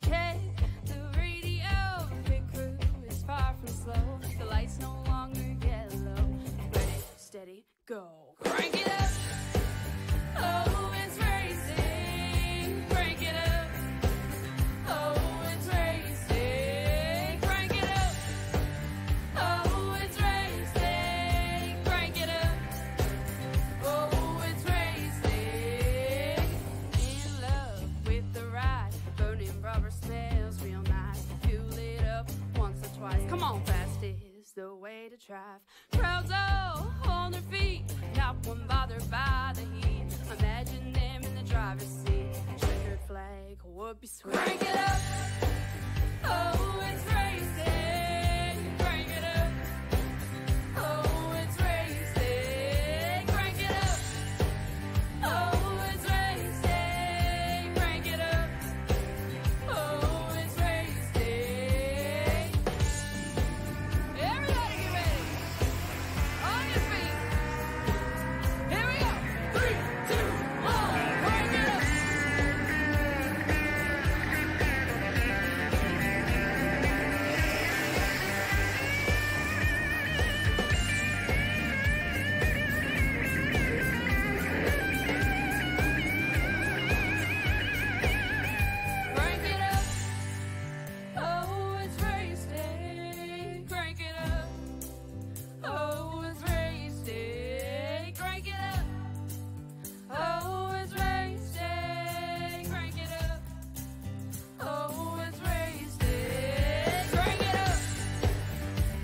Check the radio, pit crew is far from slow. The lights no longer yellow. Ready, steady, go. Crank it up. Oh, it's racing. Crank it up. Oh, it's racing. Crank it up. Oh, it's racing. Crank it up. Oh, it's racing. In love with the ride. Burning rubber smells real nice. Fuel it up once or twice. Come on, fast is the way to drive. Crowds all on their feet, not one bothered by the heat. Imagine them in the driver's seat. Checkered flag would be sweet. Crank it up. Oh, it's racing. Crank it up. Oh, it's racing. Crank it up. Oh, it's racing. Crank it up. Oh, it's racing. Everybody get ready. On your feet. Here we go. 3, 2, 1. Crank it up. Crank it up. Oh, it's racing. Crank it up. Oh, it's racing. Crank it up. Oh, it's racing. Crank it up. Oh, it's racing. Crank it up.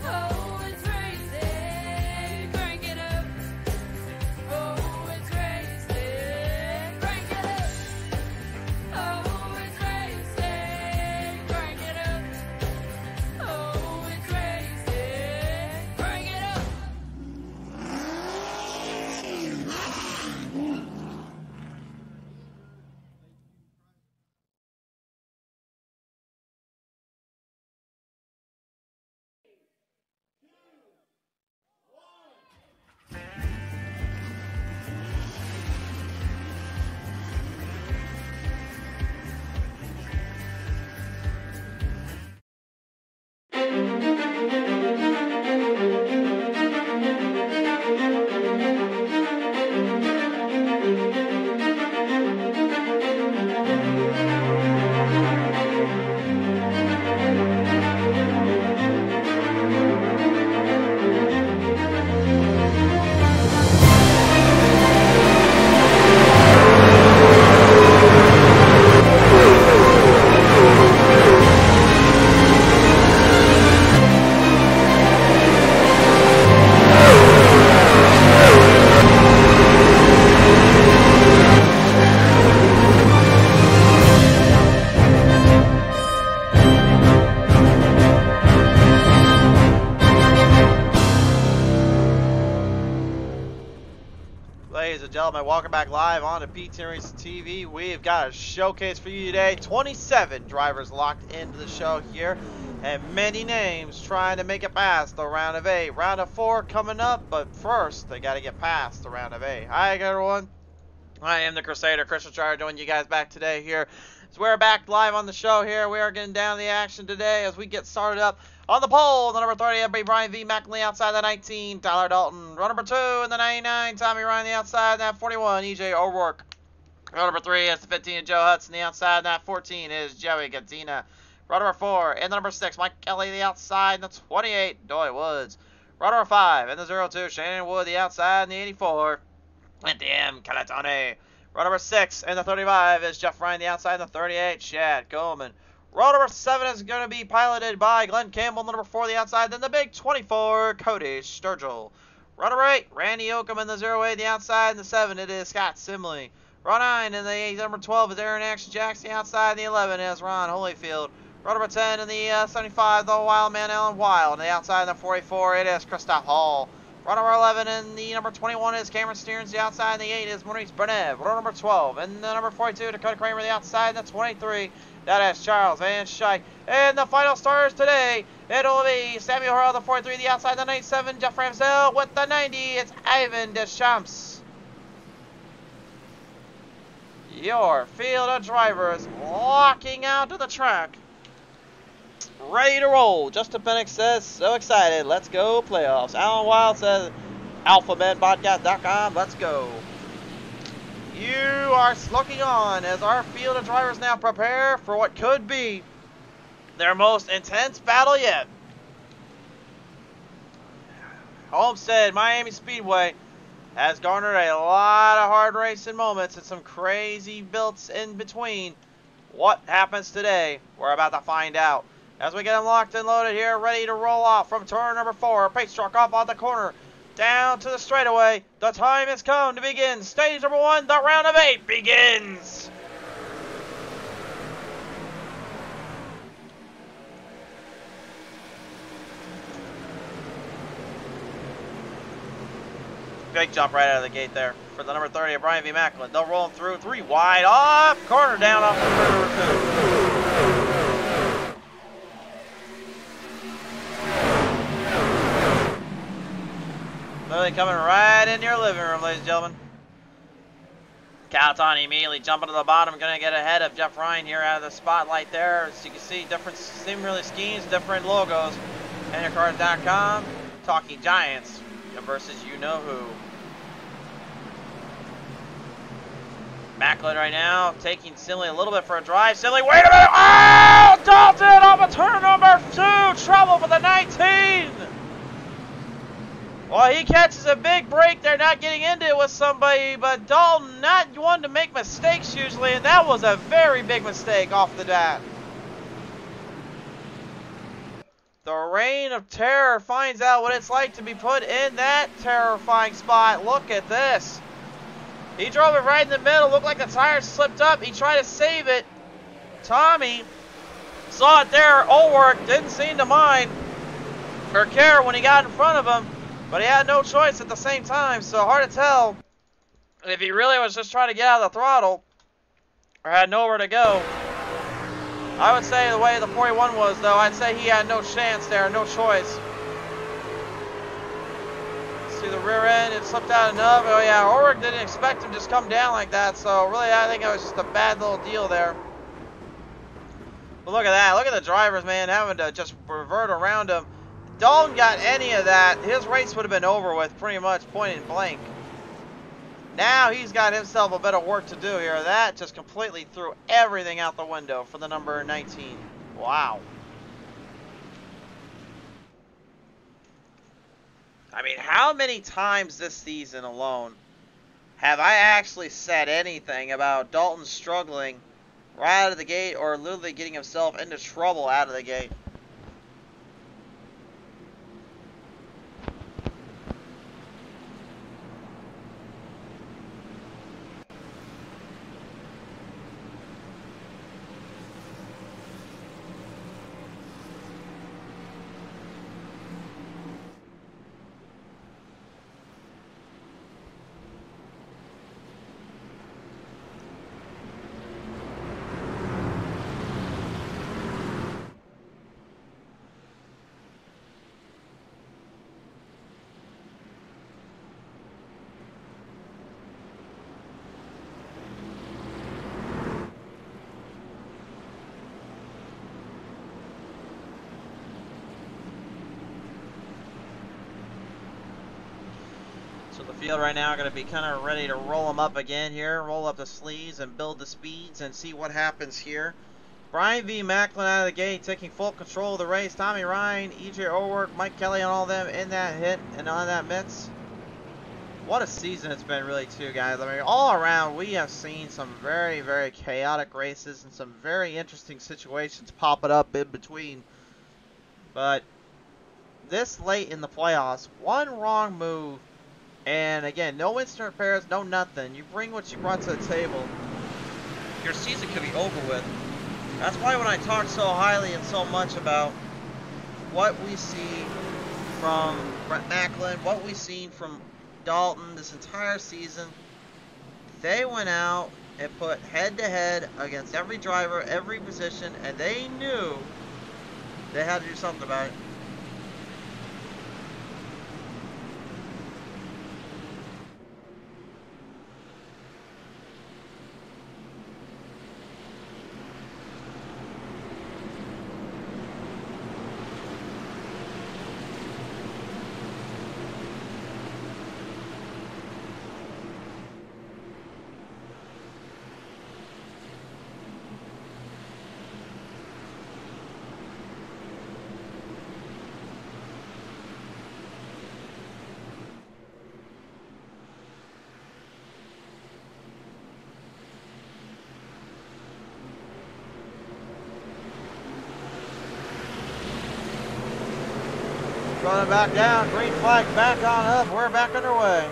Oh, it's racing. Crank it up. Oh, it's racing. Crank it up. Oh, it's racing. Crank it up. Oh, it's racing. Crank it up. Ladies and gentlemen, welcome back live on to P-Series TV. We've got a showcase for you today. 27 drivers locked into the show here, and many names trying to make it past the round of 8. Round of 4 coming up, but first they got to get past the round of 8. Hi everyone, I am the Crusader, Christian Strider, joining you guys back today here. So we're back live on the show here. We are getting down to the action today as we get started up. On the pole, the number 30, everybody, Brian V. McEnley outside the 19, Tyler Dalton. Row number 2 in the 99, Tommy Ryan the outside, that 41, EJ O'Rourke. Row number 3 is the 15, Joe Hudson. The outside, that 14 is Joey Gazzina. Row number 4 and the number 6, Mike Kelly the outside, and the 28, Doy Woods. Row number 5 and the 02, Shannon Wood the outside, and the 84, and DM Calatone. Row number 6 and the 35 is Jeff Ryan the outside, and the 38, Chad Coleman. Row number 7 is going to be piloted by Glenn Campbell. Number 4 the outside. Then the big 24, Cody Sturgill. Row number 8, Randy Oakham in the 08 the outside. And the 7, it is Scott Simley. Row 9 in the 8, number 12 is Aaron Action Jackson the outside. And the 11 is Ron Holyfield. Row number 10 in the 75, the Wild Man Alan Wild. And the outside in the 44, it is Christoph Hall. Row number 11 and the number 21 is Cameron Stearns the outside. And the 8 is Maurice Bernev. Row number 12 and the number 42, Dakota Kramer the outside. And the 23, that is Charles Van Schaik. And the final stars today, it'll be Samuel Harrell, the 43, the outside, the 97, Jeff Ramsdale with the 90, it's Ivan Deschamps. your field of drivers walking out to the track. Ready to roll. Justin Pennick says, so excited. Let's go playoffs. Alan Wild says, AlphabetPodcast.com. Let's go. You are looking on as our field of drivers now prepare for what could be their most intense battle yet. Homestead Miami Speedway has garnered a lot of hard racing moments and some crazy builds in between. What happens today? We're about to find out. As we get them locked and loaded here, ready to roll off from turn number 4. Pace truck off on the corner, down to the straightaway. The time has come to begin. Stage number 1, the round of 8 begins. Big jump right out of the gate there for the number 30 of Brian V. Macklin. They'll roll him through 3 wide off, corner down off the turn number 2. Literally coming right in your living room, ladies and gentlemen. Calatani immediately jumping to the bottom, going to get ahead of Jeff Ryan here out of the spotlight there. As you can see, different similarly schemes, different logos. NRCars.com, Talking Giants versus you know who. Macklin right now taking Sinley a little bit for a drive. Sinley, wait a minute! Oh! Dalton off of turn number 2! Trouble for the 19! Well, he catches a big break there, not getting into it with somebody, but Dalton not one to make mistakes usually, and that was a very big mistake off the bat. The Reign of Terror finds out what it's like to be put in that terrifying spot. Look at this. He drove it right in the middle, looked like the tires slipped up. He tried to save it. Tommy saw it there, Ulrich didn't seem to mind or care when he got in front of him. But he had no choice at the same time, so hard to tell if he really was just trying to get out of the throttle or had nowhere to go. I would say the way the 41 was, though, I'd say he had no chance there, no choice. See the rear end, it slipped out enough. Oh yeah, Ulrich didn't expect him to just come down like that, so really I think it was just a bad little deal there. But look at that, look at the drivers, man, having to just revert around him. Dalton got any of that, his race would have been over with pretty much point and blank. Now he's got himself a bit of work to do here. That just completely threw everything out the window for the number 19. Wow. I mean, how many times this season alone have I actually said anything about Dalton struggling right out of the gate or literally getting himself into trouble out of the gate? The field right now going to be kind of ready to roll them up again here, roll up the sleeves and build the speeds and see what happens here. Brian V. Macklin out of the gate taking full control of the race. Tommy Ryan, EJ O'Rourke, Mike Kelly and all them in that hit and on that mitts. What a season it's been really too, guys. I mean, all around we have seen some very, very chaotic races and some very interesting situations popping up in between. But this late in the playoffs, one wrong move, and again, no instant repairs, no nothing. You bring what you brought to the table, your season could be over with. That's why when I talk so highly and so much about what we see from Brett Macklin, what we've seen from Dalton this entire season, they went out and put head-to-head against every driver, every position, and they knew they had to do something about it. Running back down, green flag back on up. We're back underway.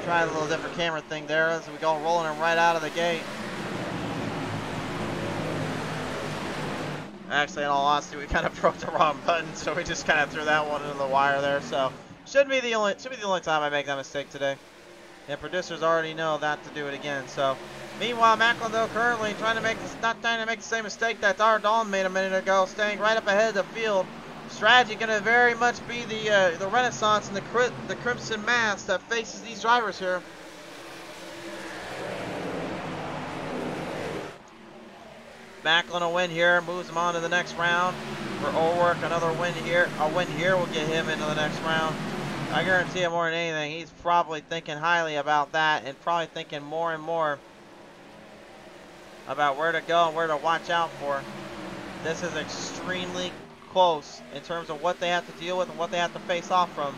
Try a little different camera thing there as we go rolling him right out of the gate. Actually, in all honesty, we kind of broke the wrong button, so we just kind of threw that one into the wire there. So should be the only time I make that mistake today. And producers already know not to do it again. So meanwhile, Macklin though currently not trying to make the same mistake that our Dawn made a minute ago, staying right up ahead of the field. Strategy going to very much be the Renaissance and the Crimson Mass that faces these drivers here. Macklin will win here, moves him on to the next round. For O'Rourke, another win here. A win here will get him into the next round. I guarantee you more than anything, he's probably thinking highly about that and probably thinking more and more about where to go and where to watch out for. This is extremely close in terms of what they have to deal with and what they have to face off from.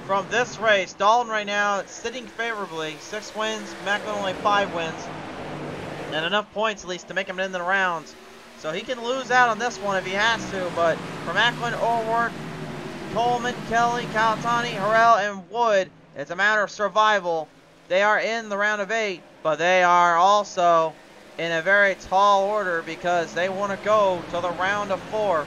From this race, Dalton right now sitting favorably, 6 wins, Macklin only 5 wins, and enough points at least to make him into the rounds. So he can lose out on this one if he has to, but for Macklin, O'Rourke, Coleman, Kelly, Calatani, Harrell, and Wood, it's a matter of survival. They are in the round of 8, but they are also in a very tall order because they want to go to the round of 4.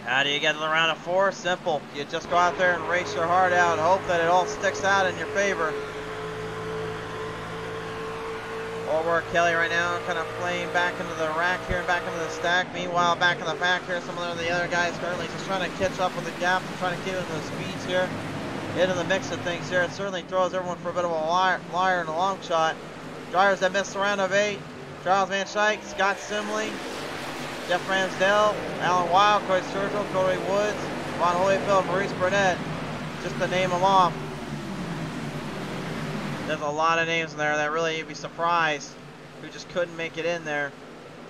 How do you get to the round of 4? Simple. You just go out there and race your heart out and hope that it all sticks out in your favor. O'Rourke, Kelly right now kind of playing back into the rack here and back into the stack. Meanwhile, back in the back here, some of the other guys currently just trying to catch up with the gap and trying to keep into the speeds here. Into the mix of things here. It certainly throws everyone for a bit of a liar and a long shot. Drivers that missed the round of 8. Charles Van Schaik, Scott Simley, Jeff Ramsdale, Alan Wild, Corey Sturgill, Corey Woods, Ron Holyfield, Maurice Burnett, just to name them off. There's a lot of names in there that really you'd be surprised who just couldn't make it in there.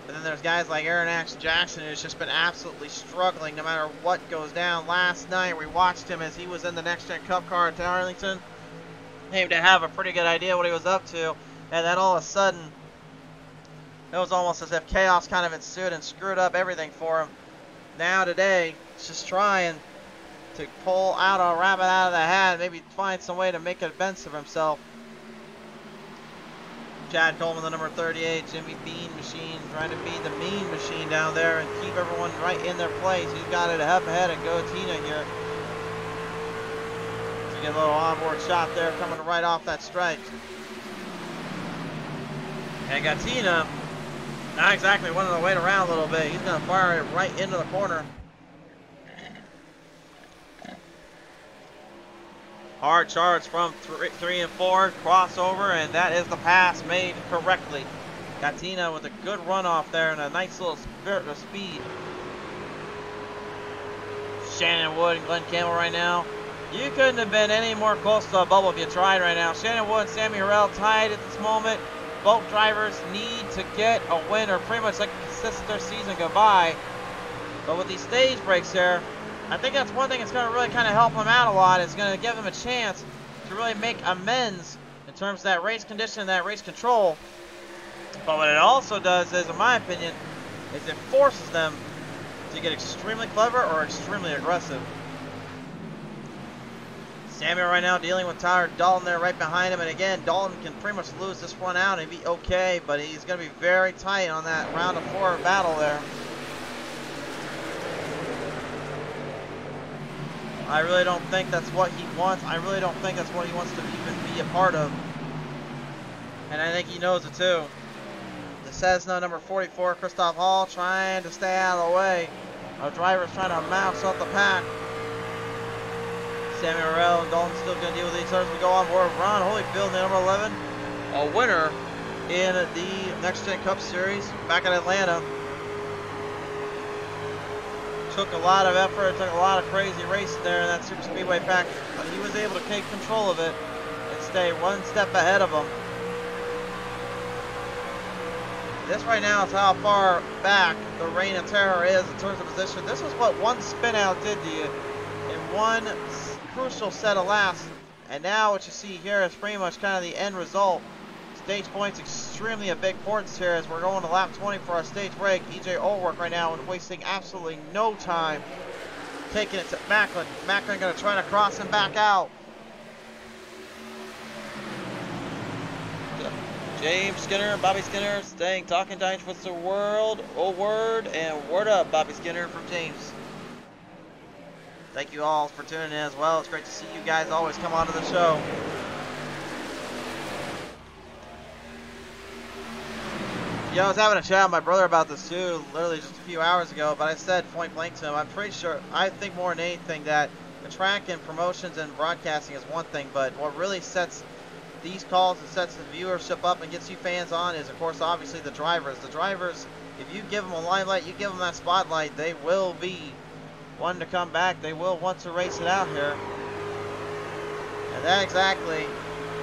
But then there's guys like Aaron Axe Jackson who's just been absolutely struggling no matter what goes down. Last night we watched him as he was in the Next Gen Cup car at Arlington. Seemed to have a pretty good idea what he was up to, and then all of a sudden it was almost as if chaos kind of ensued and screwed up everything for him. Now today, he's just trying to pull out a rabbit out of the hat, maybe find some way to make a bench of himself. Chad Coleman, the number 38, Jimmy Bean Machine, trying to be the mean machine down there and keep everyone right in their place. He's got it up ahead of Gotina here. So you get a little onboard shot there coming right off that strike. And Gotina, not exactly winning the weight around a little bit. He's going to fire it right into the corner. Hard charge from 3 and 4, crossover, and that is the pass made correctly. Katina with a good runoff there and a nice little spirit of speed. Shannon Wood and Glenn Campbell right now. You couldn't have been any more close to a bubble if you tried right now. Shannon Wood and Sammy Harrell tied at this moment. Both drivers need to get a win or pretty much like assist their season goodbye. But with these stage breaks here, I think that's one thing that's going to really kind of help them out a lot. It's going to give them a chance to really make amends in terms of that race condition and that race control. But what it also does is, in my opinion, is it forces them to get extremely clever or extremely aggressive. Samuel right now dealing with Tyler Dalton there right behind him. And again, Dalton can pretty much lose this one out and be okay, but he's going to be very tight on that round of 4 battle there. I really don't think that's what he wants. I really don't think that's what he wants to even be a part of. And I think he knows it too. The Cessna number 44, Christoph Hall, trying to stay out of the way. Our driver's trying to mouse up the pack. Sammy Harrell and Dalton still going to deal with each other as we go on board. Ron Holyfield, the number 11, a winner in the Next Gen Cup Series back in Atlanta. Took a lot of effort, took a lot of crazy racing there in that Super Speedway pack, but he was able to take control of it and stay one step ahead of them. This right now is how far back the Reign of Terror is in terms of position. This is what one spin out did to you in one crucial set of laps. And now what you see here is pretty much kind of the end result. Stage points extremely of big importance here as we're going to lap 20 for our stage break. EJ Ulrich right now wasting absolutely no time. Taking it to Macklin. Macklin going to try to cross him back out. James Skinner, Bobby Skinner, staying talking Giants with the world. Oh, word and word up, Bobby Skinner from James. Thank you all for tuning in as well. It's great to see you guys always come onto the show. Yeah, I was having a chat with my brother about this too, literally just a few hours ago, but I said point blank to him, I'm pretty sure, I think more than anything that the track and promotions and broadcasting is one thing, but what really sets these calls and sets the viewership up and gets you fans on is, of course, obviously the drivers. The drivers, if you give them a limelight, you give them that spotlight, they will be one to come back. They will want to race it out here. And that exactly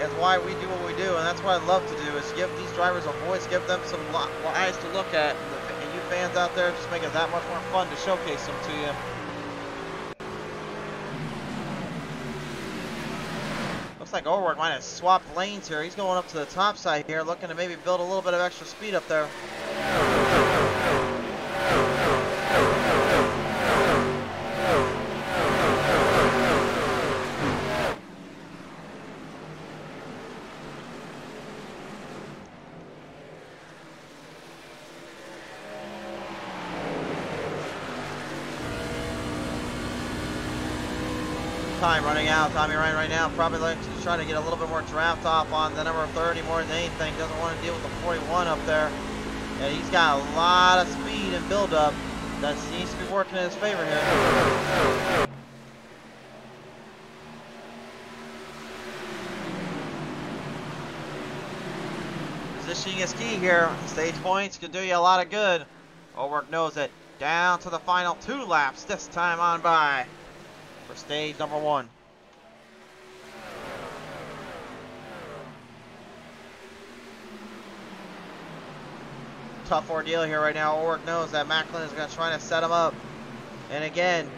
is why we do what we do, and that's what I love to do, is give these drivers a voice, give them some eyes to look at, and you fans out there just make it that much more fun to showcase them to you. Looks like Ulrich might have swapped lanes here. He's going up to the top side here, looking to maybe build a little bit of extra speed up there. Time running out. Tommy Ryan right now probably likes to try to get a little bit more draft off on the number 30 more than anything. Doesn't want to deal with the 41 up there. And he's got a lot of speed and build up that seems to be working in his favor here. Positioning is key here. Stage points can do you a lot of good. Ulrich knows it. Down to the final 2 laps this time on by for stage number 1. Tough ordeal here right now. Ulrich knows that Macklin is going to try to set him up. And again,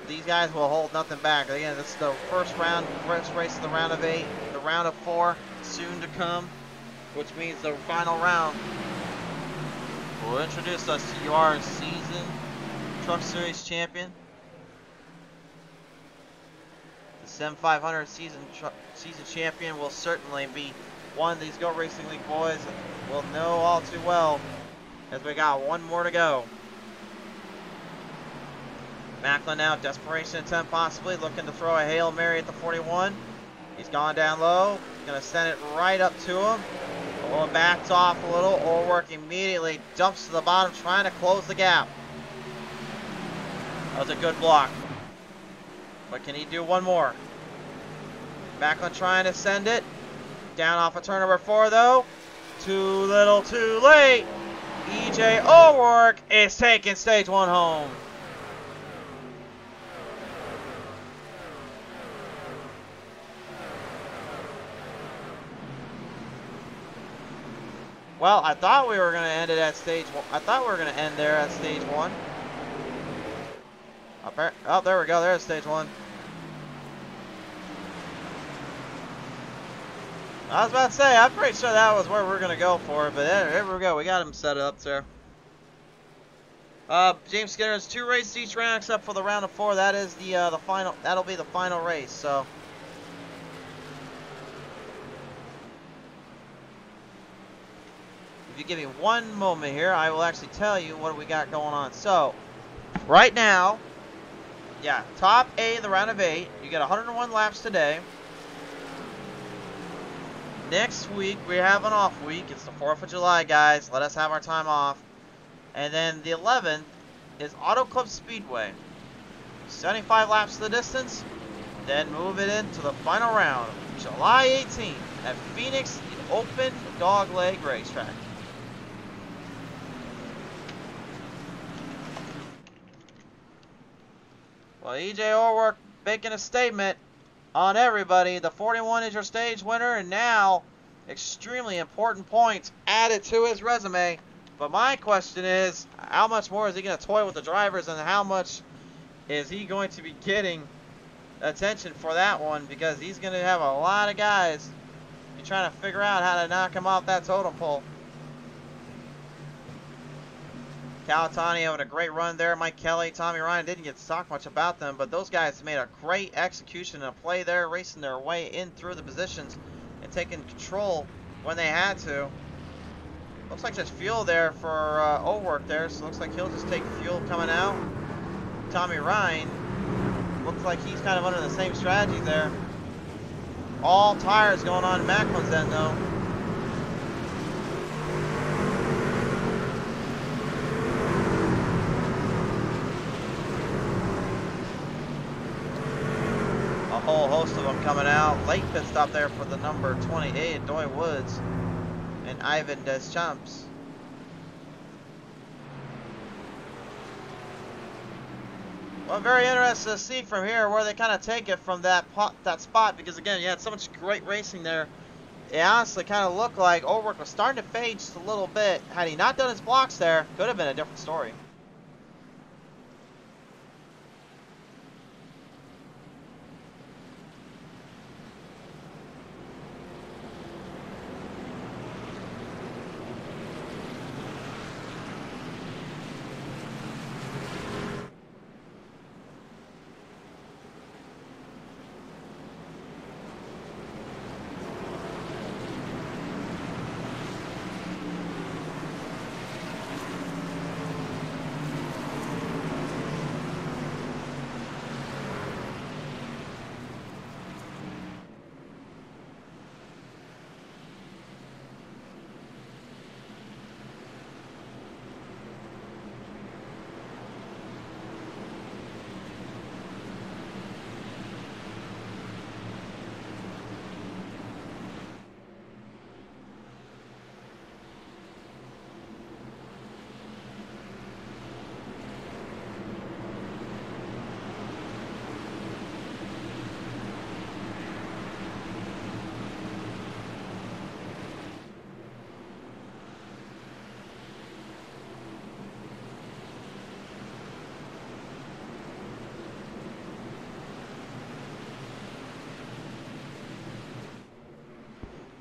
these guys will hold nothing back. Again, this is the first race of the round of 8. The round of 4 soon to come, which means the final round will introduce us to your season Truck Series champion. The Sim 500 season champion will certainly be one these Go Racing League boys will know all too well, as we got one more to go. Macklin now, desperation attempt possibly, looking to throw a Hail Mary at the 41. He's gone down low, gonna send it right up to him. Oh, backs off a little. Ulrich immediately dumps to the bottom, trying to close the gap. That was a good block. But can he do one more? Macklin trying to send it. Down off of turn number 4 though. Too little, too late. EJ Ulrich is taking stage 1 home. Well, I thought we were going to end it at stage 1. I thought we were going to end there at stage 1. Oh, there we go. There's stage 1. I was about to say, I'm pretty sure that was where we're going to go for it, but there we go. We got him set up there. James Skinner has 2 races each round except for the round of 4. That is the final. That'll be the final race. So. If you give me one moment here, I will actually tell you what we got going on. So, right now, yeah, top 8 of the round of 8. You get 101 laps today. Next week, we have an off week. It's the 4th of July, guys. Let us have our time off. And then the 11th is Auto Club Speedway. 75 laps to the distance. Then move it into the final round, July 18th at Phoenix Open Dogleg Racetrack. Well, EJ Ulrich making a statement on everybody. The 41 is your stage winner, and now extremely important points added to his resume. But my question is, how much more is he going to toy with the drivers, and how much is he going to be getting attention for that one? Because he's going to have a lot of guys trying to figure out how to knock him off that totem pole. Kawatani having a great run there. Mike Kelly, Tommy Ryan didn't get to talk much about them, but those guys made a great execution and a play there, racing their way in through the positions and taking control when they had to. Looks like there's fuel there for O-Work there, so looks like he'll just take fuel coming out. Tommy Ryan looks like he's kind of under the same strategy there. All tires going on Macklin's end though. A whole host of them coming out. Late pit stop there for the number 28, Doy Woods and Ivan Deschamps. Well, I'm very interested to see from here where they kind of take it from that spot, because again, you had so much great racing there. It honestly kind of looked like O-Work was starting to fade just a little bit. Had he not done his blocks there, could have been a different story.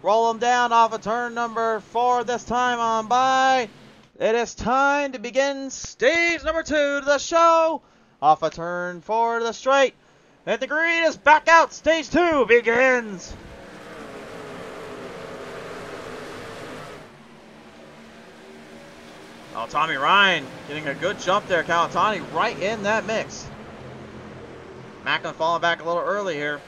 Roll them down off of turn number 4 this time on by. It is time to begin stage number 2 to the show. Off of turn 4 to the straight. And the green is back out. Stage 2 begins. Oh, Tommy Ryan getting a good jump there. Kawatani right in that mix. Macklin falling back a little early here.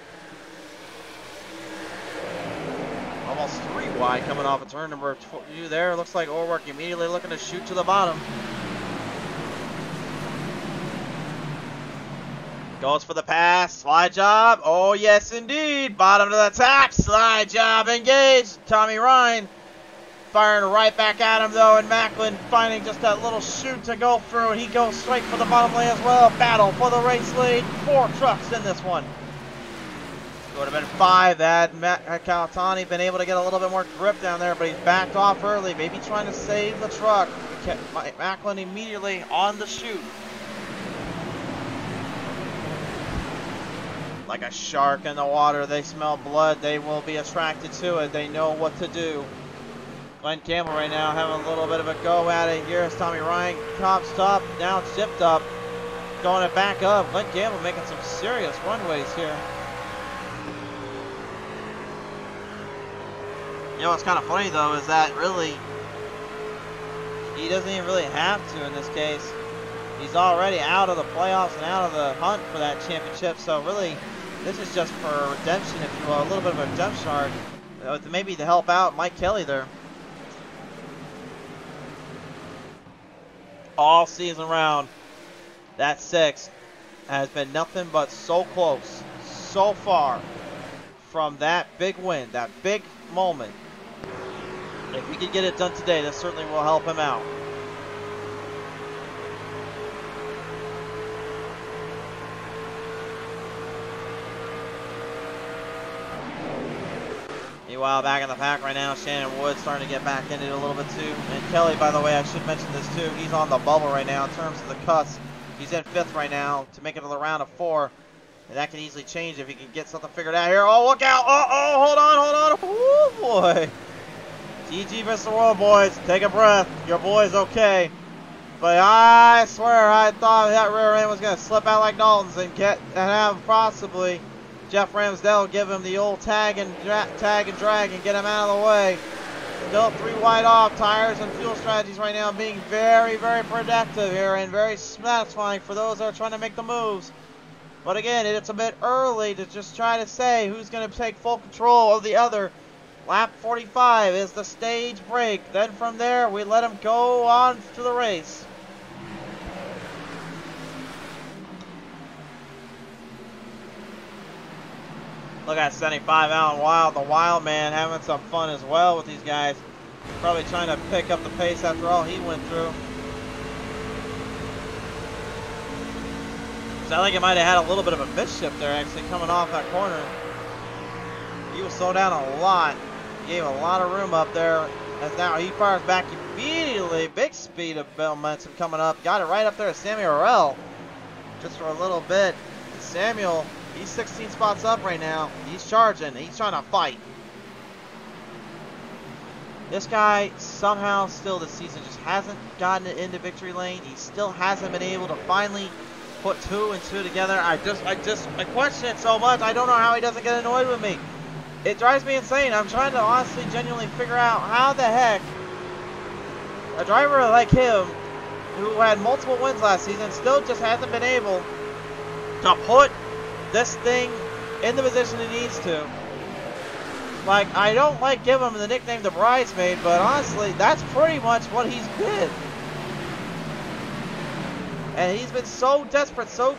Almost 3 wide coming off of turn number 2 there. Looks like O-Work immediately looking to shoot to the bottom. Goes for the pass. Slide job. Oh, yes, indeed. Bottom to the attack. Slide job engaged. Tommy Ryan firing right back at him, though, and Macklin finding just that little chute to go through, and he goes straight for the bottom lane as well. Battle for the race lead. 4 trucks in this one. It would have been 5 had Kawatani been able to get a little bit more grip down there, but he's backed off early, maybe trying to save the truck. Macklin immediately on the chute. Like a shark in the water, they smell blood, they will be attracted to it, they know what to do. Glenn Campbell right now having a little bit of a go at it here as Tommy Ryan cops up, now it's zipped up, going it back up. Glenn Campbell making some serious runways here. You know what's kind of funny though is that really, he doesn't even really have to in this case. He's already out of the playoffs and out of the hunt for that championship, so really this is just for redemption, if you will, a little bit of a redemption arc, maybe to help out Mike Kelly there. All season round, that 6 has been nothing but so close, so far from that big win, that big moment. If he can get it done today, that certainly will help him out. Meanwhile, back in the pack right now, Shannon Wood starting to get back into it a little bit too. And Kelly, by the way, I should mention this too. He's on the bubble right now in terms of the cuts. He's in 5th right now to make it to the round of 4. And that can easily change if he can get something figured out here. Oh, look out. Hold on. Oh, boy. GG, Mr. World, boys. Take a breath. Your boy's okay. But I swear, I thought that rear end was going to slip out like Dalton's and have possibly Jeff Ramsdale give him the old tag and drag and get him out of the way. Still 3 wide off. Tires and fuel strategies right now being very, very productive here and very satisfying for those that are trying to make the moves. But again, it's a bit early to just try to say who's going to take full control of the other. Lap 45 is the stage break. Then from there, we let him go on to the race. Look at 75 Alan Wild, the Wild Man, having some fun as well with these guys. Probably trying to pick up the pace after all he went through. So I think it might have had a little bit of a misshift there actually coming off that corner. He was slowed down a lot. He gave a lot of room up there. As now he fires back immediately. Big speed of momentum coming up. Got it right up there to Samuel Orell. Just for a little bit. Samuel, he's 16 spots up right now. He's charging. He's trying to fight. This guy somehow still this season just hasn't gotten it into victory lane. He still hasn't been able to finally put 2 and 2 together. I question it so much. I don't know how he doesn't get annoyed with me. It drives me insane. I'm trying to honestly, genuinely figure out how the heck a driver like him, who had multiple wins last season, still just hasn't been able to put this thing in the position it needs to. Like, I don't like giving him the nickname the bridesmaid, but honestly, that's pretty much what he's been. And he's been so desperate, so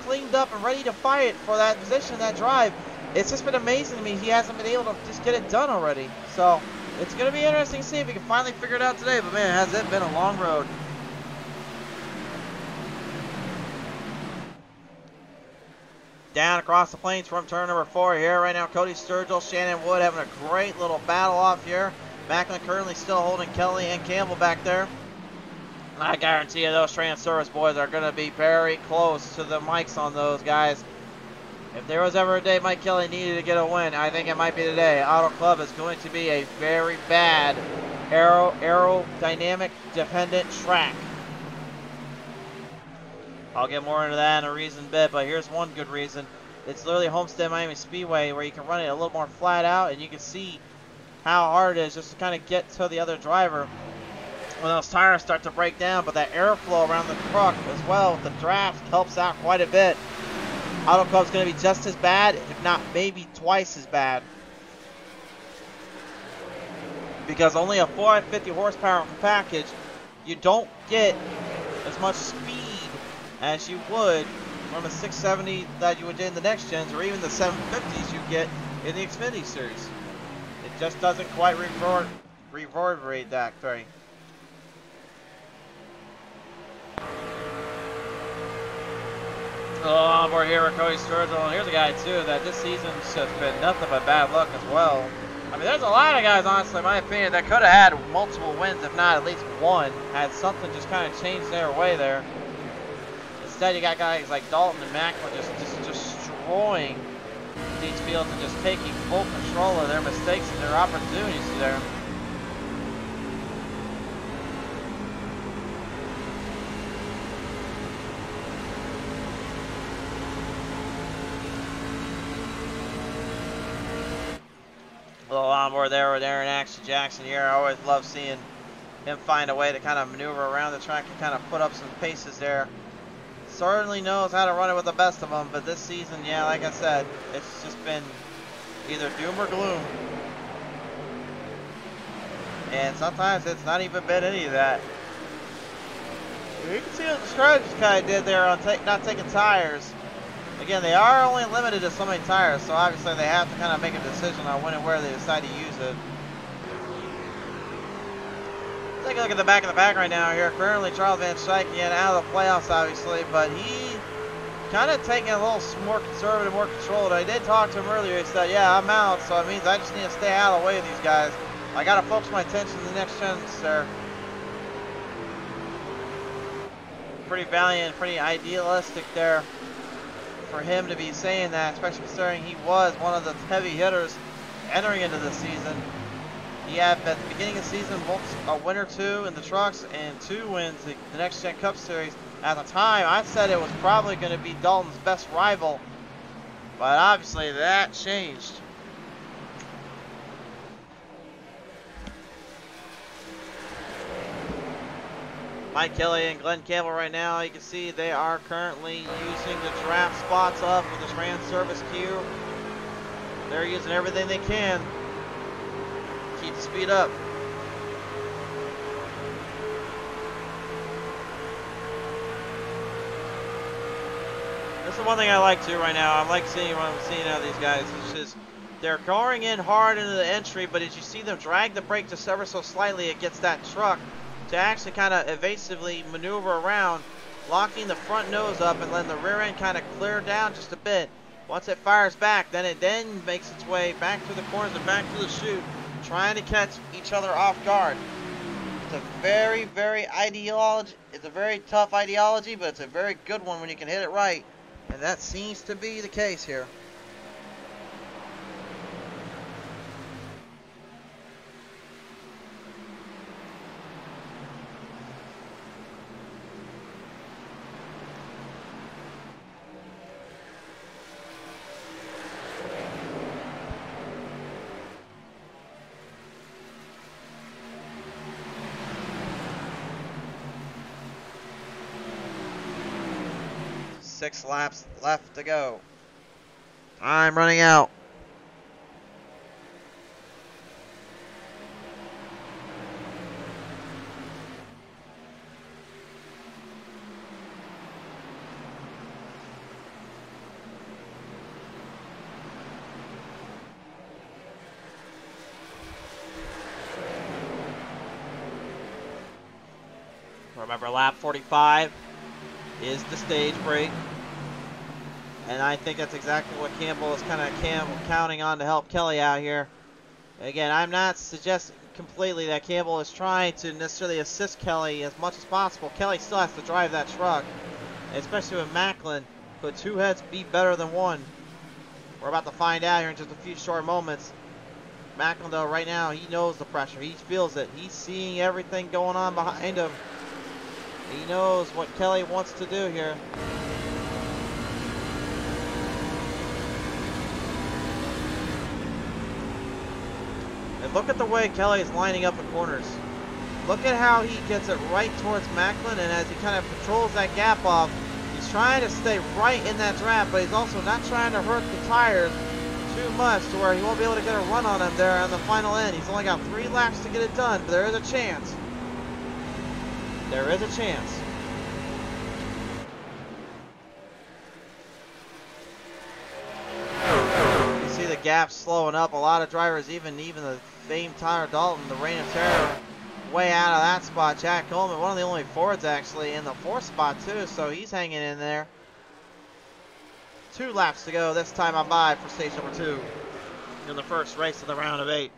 cleaned up and ready to fight for that position, that drive. It's just been amazing to me he hasn't been able to just get it done already. So, it's going to be interesting to see if he can finally figure it out today. But man, has it been a long road. Down across the plains from turn number 4 here. Right now, Cody Sturgill, Shannon Wood having a great little battle off here. Macklin currently still holding Kelly and Campbell back there. And I guarantee you those Trans Service boys are going to be very close to the mics on those guys. If there was ever a day Mike Kelly needed to get a win, I think it might be today. Auto Club is going to be a very bad aerodynamic dependent track. I'll get more into that in a reason bit, but here's one good reason. It's literally Homestead Miami Speedway, where you can run it a little more flat out, and you can see how hard it is just to kind of get to the other driver when those tires start to break down. But that airflow around the truck as well with the draft helps out quite a bit. Auto Club's going to be just as bad, if not maybe twice as bad. Because only a 450 horsepower package, you don't get as much speed as you would from a 670 that you would get in the next gens, or even the 750s you get in the Xfinity Series. It just doesn't quite reverberate that very. On board here with Cody Sturgill, and here's a guy too that this season's just been nothing but bad luck as well. I mean, there's a lot of guys, honestly, in my opinion, that could have had multiple wins, if not at least one, had something just kind of changed their way there. Instead, you got guys like Dalton and Macklin just destroying these fields and just taking full control of their mistakes and their opportunities there. A little onboard there with Aaron Jackson here. I always love seeing him find a way to kind of maneuver around the track and kind of put up some paces there. Certainly knows how to run it with the best of them, but this season, yeah, like I said, it's just been either doom or gloom. And sometimes it's not even been any of that. You can see what the strategy kind of did there on not taking tires. Again, they are only limited to so many tires, so obviously they have to kind of make a decision on when and where they decide to use it. Take a look at the back of the pack right now here. Currently, Charles Van Schaik again out of the playoffs, obviously, but he kind of taking a little more conservative, more controlled. I did talk to him earlier. He said, yeah, I'm out, so it means I just need to stay out of the way of these guys. I got to focus my attention to the next chance there. Pretty valiant, pretty idealistic there for him to be saying that, especially considering he was one of the heavy hitters entering into the season. He had at the beginning of the season a win or two in the trucks and 2 wins in the Next Gen Cup Series. At the time, I said it was probably going to be Dalton's best rival, but obviously that changed. Mike Kelly and Glenn Campbell right now, you can see they are currently using the draft spots up with this Ram service queue. They're using everything they can to keep the speed up. This is one thing I like too right now. I like seeing what I'm seeing out of these guys. It's just they're going in hard into the entry, but as you see them drag the brake just ever so slightly, it gets that truck to actually kind of evasively maneuver around, locking the front nose up and letting the rear end kind of clear down just a bit. Once it fires back, then it makes its way back through the corners and back through the chute, trying to catch each other off guard. It's a very, very ideology. It's a very tough ideology, but it's a very good one when you can hit it right. And that seems to be the case here. Six laps left to go. I'm running out. Remember, lap 45 is the stage break. And I think that's exactly what Campbell is kind of counting on to help Kelly out here. Again, I'm not suggesting completely that Campbell is trying to necessarily assist Kelly as much as possible. Kelly still has to drive that truck, especially with Macklin. Could 2 heads be better than 1? We're about to find out here in just a few short moments. Macklin, though, right now, he knows the pressure. He feels it. He's seeing everything going on behind him. He knows what Kelly wants to do here. And look at the way Kelly is lining up in corners. Look at how he gets it right towards Macklin, and as he kind of patrols that gap off, he's trying to stay right in that draft, but he's also not trying to hurt the tires too much to where he won't be able to get a run on him there on the final end. He's only got 3 laps to get it done, but there is a chance. There is a chance. You see the gap slowing up. A lot of drivers, even the famed Tyler Dalton, the Reign of Terror, way out of that spot. Jack Coleman, one of the only Fords actually in the 4th spot too, so he's hanging in there. 2 laps to go this time on by for stage number 2 in the first race of the round of 8.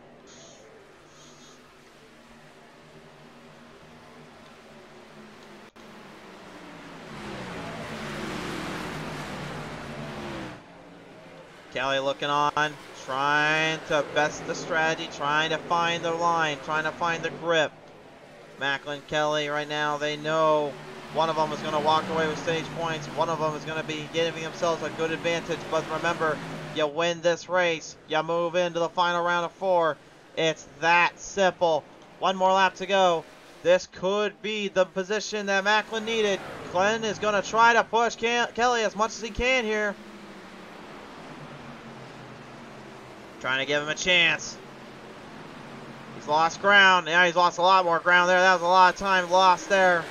Kelly looking on, trying to best the strategy, trying to find the line, trying to find the grip. Macklin, Kelly, right now, they know one of them is going to walk away with stage points. One of them is going to be giving themselves a good advantage. But remember, you win this race, you move into the final round of 4. It's that simple. 1 more lap to go. This could be the position that Macklin needed. Glenn is going to try to push Kelly as much as he can here. Trying to give him a chance. He's lost ground. Yeah, he's lost a lot more ground there. That was a lot of time lost there.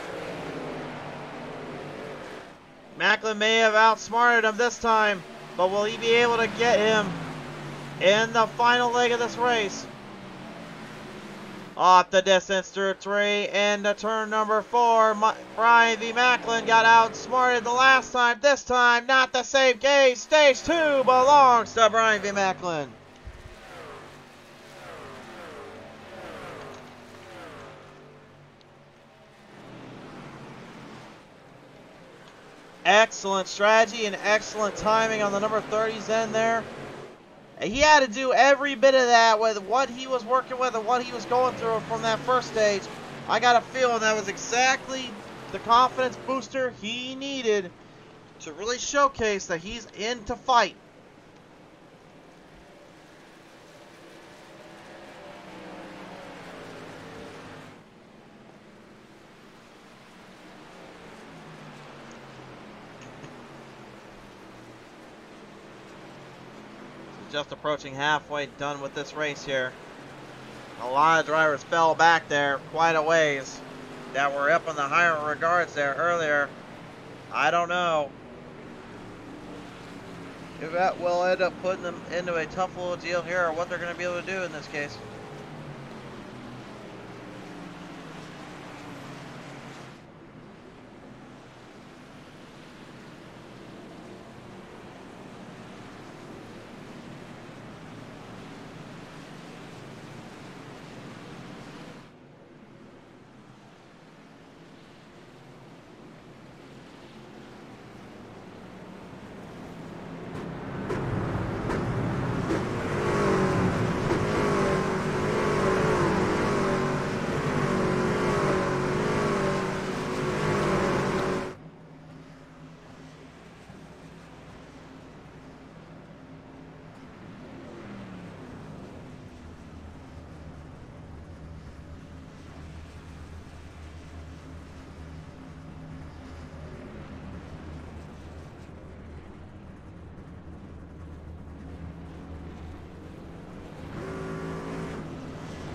Macklin may have outsmarted him this time, but will he be able to get him in the final leg of this race? Off the distance through 3 into turn number 4. Brian V. Macklin got outsmarted the last time. This time, not the same case. Stage 2 belongs to Brian V. Macklin. Excellent strategy and excellent timing on the number 30's end there. He had to do every bit of that with what he was working with and what he was going through from that first stage. I got a feeling that was exactly the confidence booster he needed to really showcase that he's in to fight. Just approaching halfway done with this race here. A lot of drivers fell back there quite a ways that were up in the higher regards there earlier. I don't know if that will end up putting them into a tough little deal here or what they're going to be able to do in this case.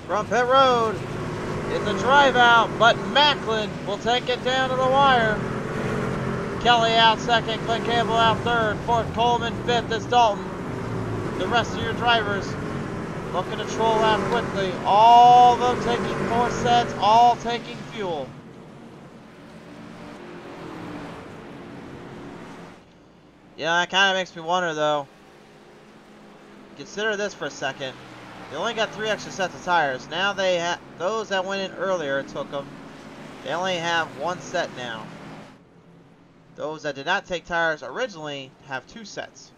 From pit road, it's a drive out, but Macklin will take it down to the wire. Kelly out second, Clint Campbell out third, fourth Coleman, fifth is Dalton. The rest of your drivers looking to troll out quickly. All of them taking 4 sets, all taking fuel. Yeah, that kind of makes me wonder though. Consider this for a second. They only got 3 extra sets of tires. Now they have those that went in earlier took them. They only have 1 set now. Those that did not take tires originally have 2 sets.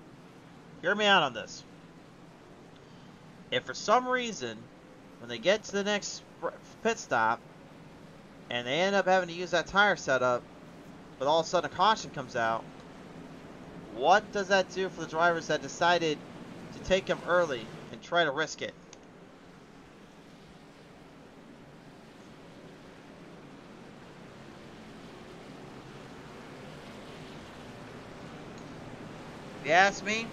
Hear me out on this. If for some reason, when they get to the next pit stop, and they end up having to use that tire setup, but all of a sudden a caution comes out, what does that do for the drivers that decided to take them early and try to risk it? If you ask me,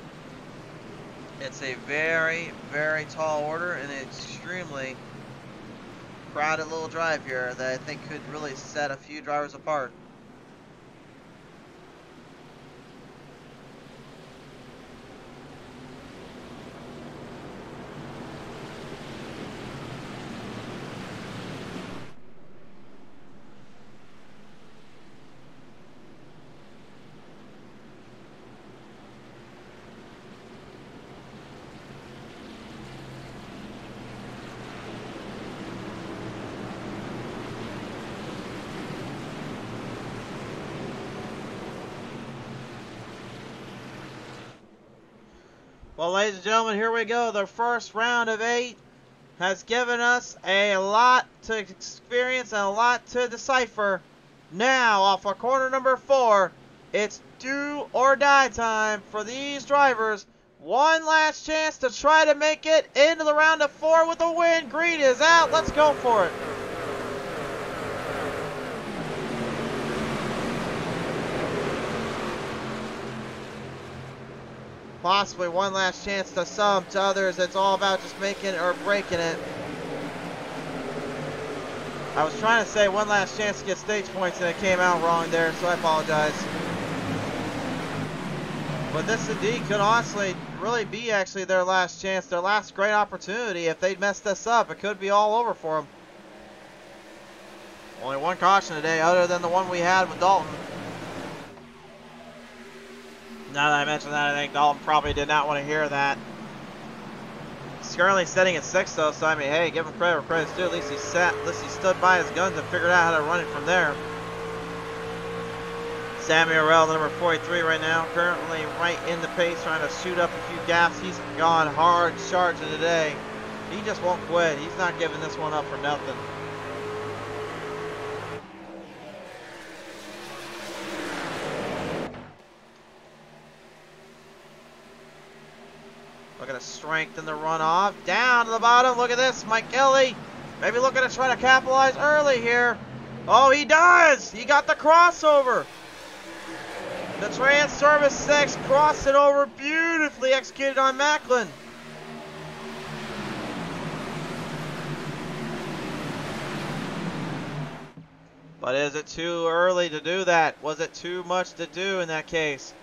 it's a very, very tall order and an extremely crowded little drive here that I think could really set a few drivers apart. Well, ladies and gentlemen, here we go. The first round of 8 has given us a lot to experience and a lot to decipher. Now, off of corner number 4, it's do or die time for these drivers. One last chance to try to make it into the round of 4 with a win. Green is out. Let's go for it. Possibly one last chance to some. To others, it's all about just making it or breaking it. I was trying to say one last chance to get stage points and it came out wrong there, so I apologize. But this indeed could honestly really be actually their last chance, their last great opportunity. If they'd messed this up, it could be all over for them. Only one caution today other than the one we had with Dalton. Now that I mentioned that, I think Dalton probably did not want to hear that. He's currently sitting at 6th though, so I mean, hey, give him credit where credit's due. At least he stood by his guns and figured out how to run it from there. Sammy Orell, number 43 right now, currently right in the pace, trying to shoot up a few gaps. He's gone hard charging today. He just won't quit. He's not giving this one up for nothing. Looking to strengthen the runoff. Down to the bottom. Look at this. Mike Kelly. Maybe looking to try to capitalize early here. Oh, he does. He got the crossover. The Trans Service 6 crossed it over. Beautifully executed on Macklin. But is it too early to do that? Was it too much to do in that case?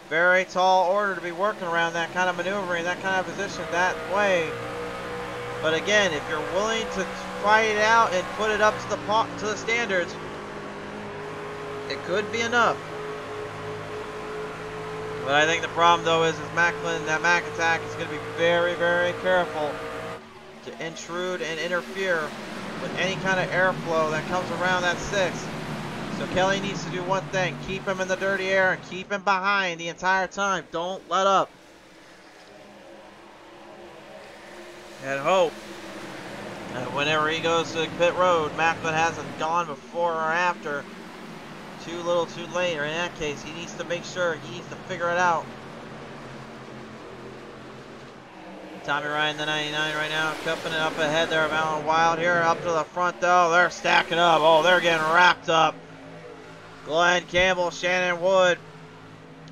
Very tall order to be working around that kind of maneuvering, that kind of position, that way. But again, if you're willing to fight it out and put it up to the standards, it could be enough. But I think the problem though is Macklin, that Mac attack is going to be very, very careful to intrude and interfere with any kind of airflow that comes around that 6. So Kelly needs to do one thing, keep him in the dirty air and keep him behind the entire time. Don't let up. And hope that whenever he goes to pit road, Macklin hasn't gone before or after. Too little too late, or in that case, he needs to make sure, he needs to figure it out. Tommy Ryan, the 99 right now, cupping it up ahead there of Alan Wild here, up to the front though. They're stacking up. Oh, they're getting wrapped up. Glenn Campbell, Shannon Wood,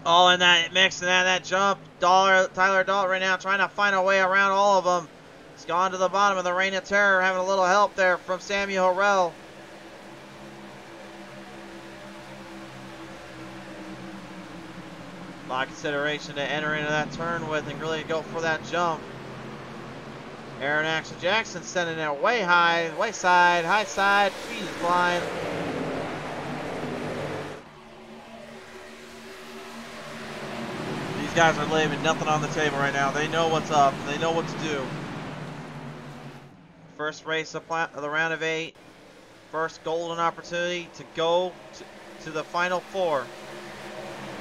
all in that mix and that jump. Tyler Dalton right now trying to find a way around all of them. He's gone to the bottom of the Reign of Terror, having a little help there from Samuel Horrell. A lot of consideration to enter into that turn with and really go for that jump. Aaron Action Jackson sending it way high, way side, high side, feet is blind. These guys are leaving nothing on the table right now. They know what's up. They know what to do. First race of the round of 8. First golden opportunity to go to the final 4.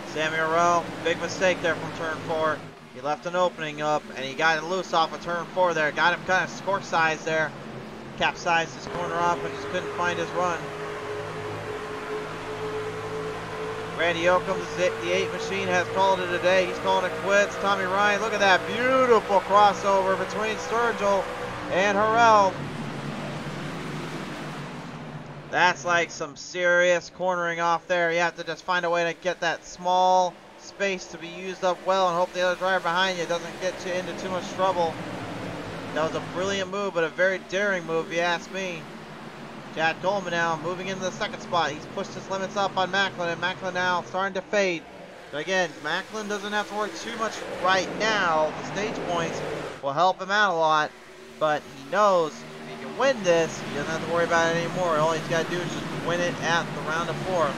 Sammy Orell, big mistake there from turn 4. He left an opening up and he got it loose off of turn 4 there. Got him kind of scorch size there. Capsized his corner off and just couldn't find his run. Randy Oakham's the 8 machine has called it a day. He's calling it quits. Tommy Ryan, look at that beautiful crossover between Sturgill and Horrell. That's like some serious cornering off there. You have to just find a way to get that small space to be used up well and hope the other driver behind you doesn't get you into too much trouble. That was a brilliant move, but a very daring move if you ask me. Chad Coleman now moving into the 2nd spot. He's pushed his limits up on Macklin, and Macklin now starting to fade. But again, Macklin doesn't have to worry too much right now. The stage points will help him out a lot, but he knows if he can win this, he doesn't have to worry about it anymore. All he's got to do is just win it at the round of 4.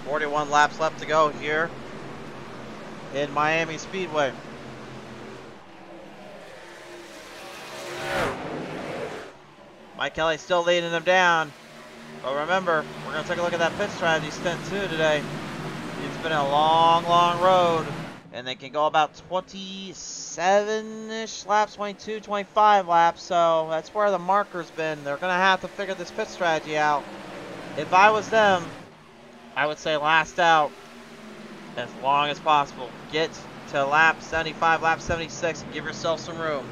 41 laps left to go here in Miami Speedway. Mike Kelly still leading them down. But remember, we're going to take a look at that pit strategy stint too today. It's been a long, long road. And they can go about 27-ish laps, 22, 25 laps. So that's where the marker's been. They're going to have to figure this pit strategy out. If I was them, I would say last out as long as possible. Get to lap 75, lap 76, and give yourself some room.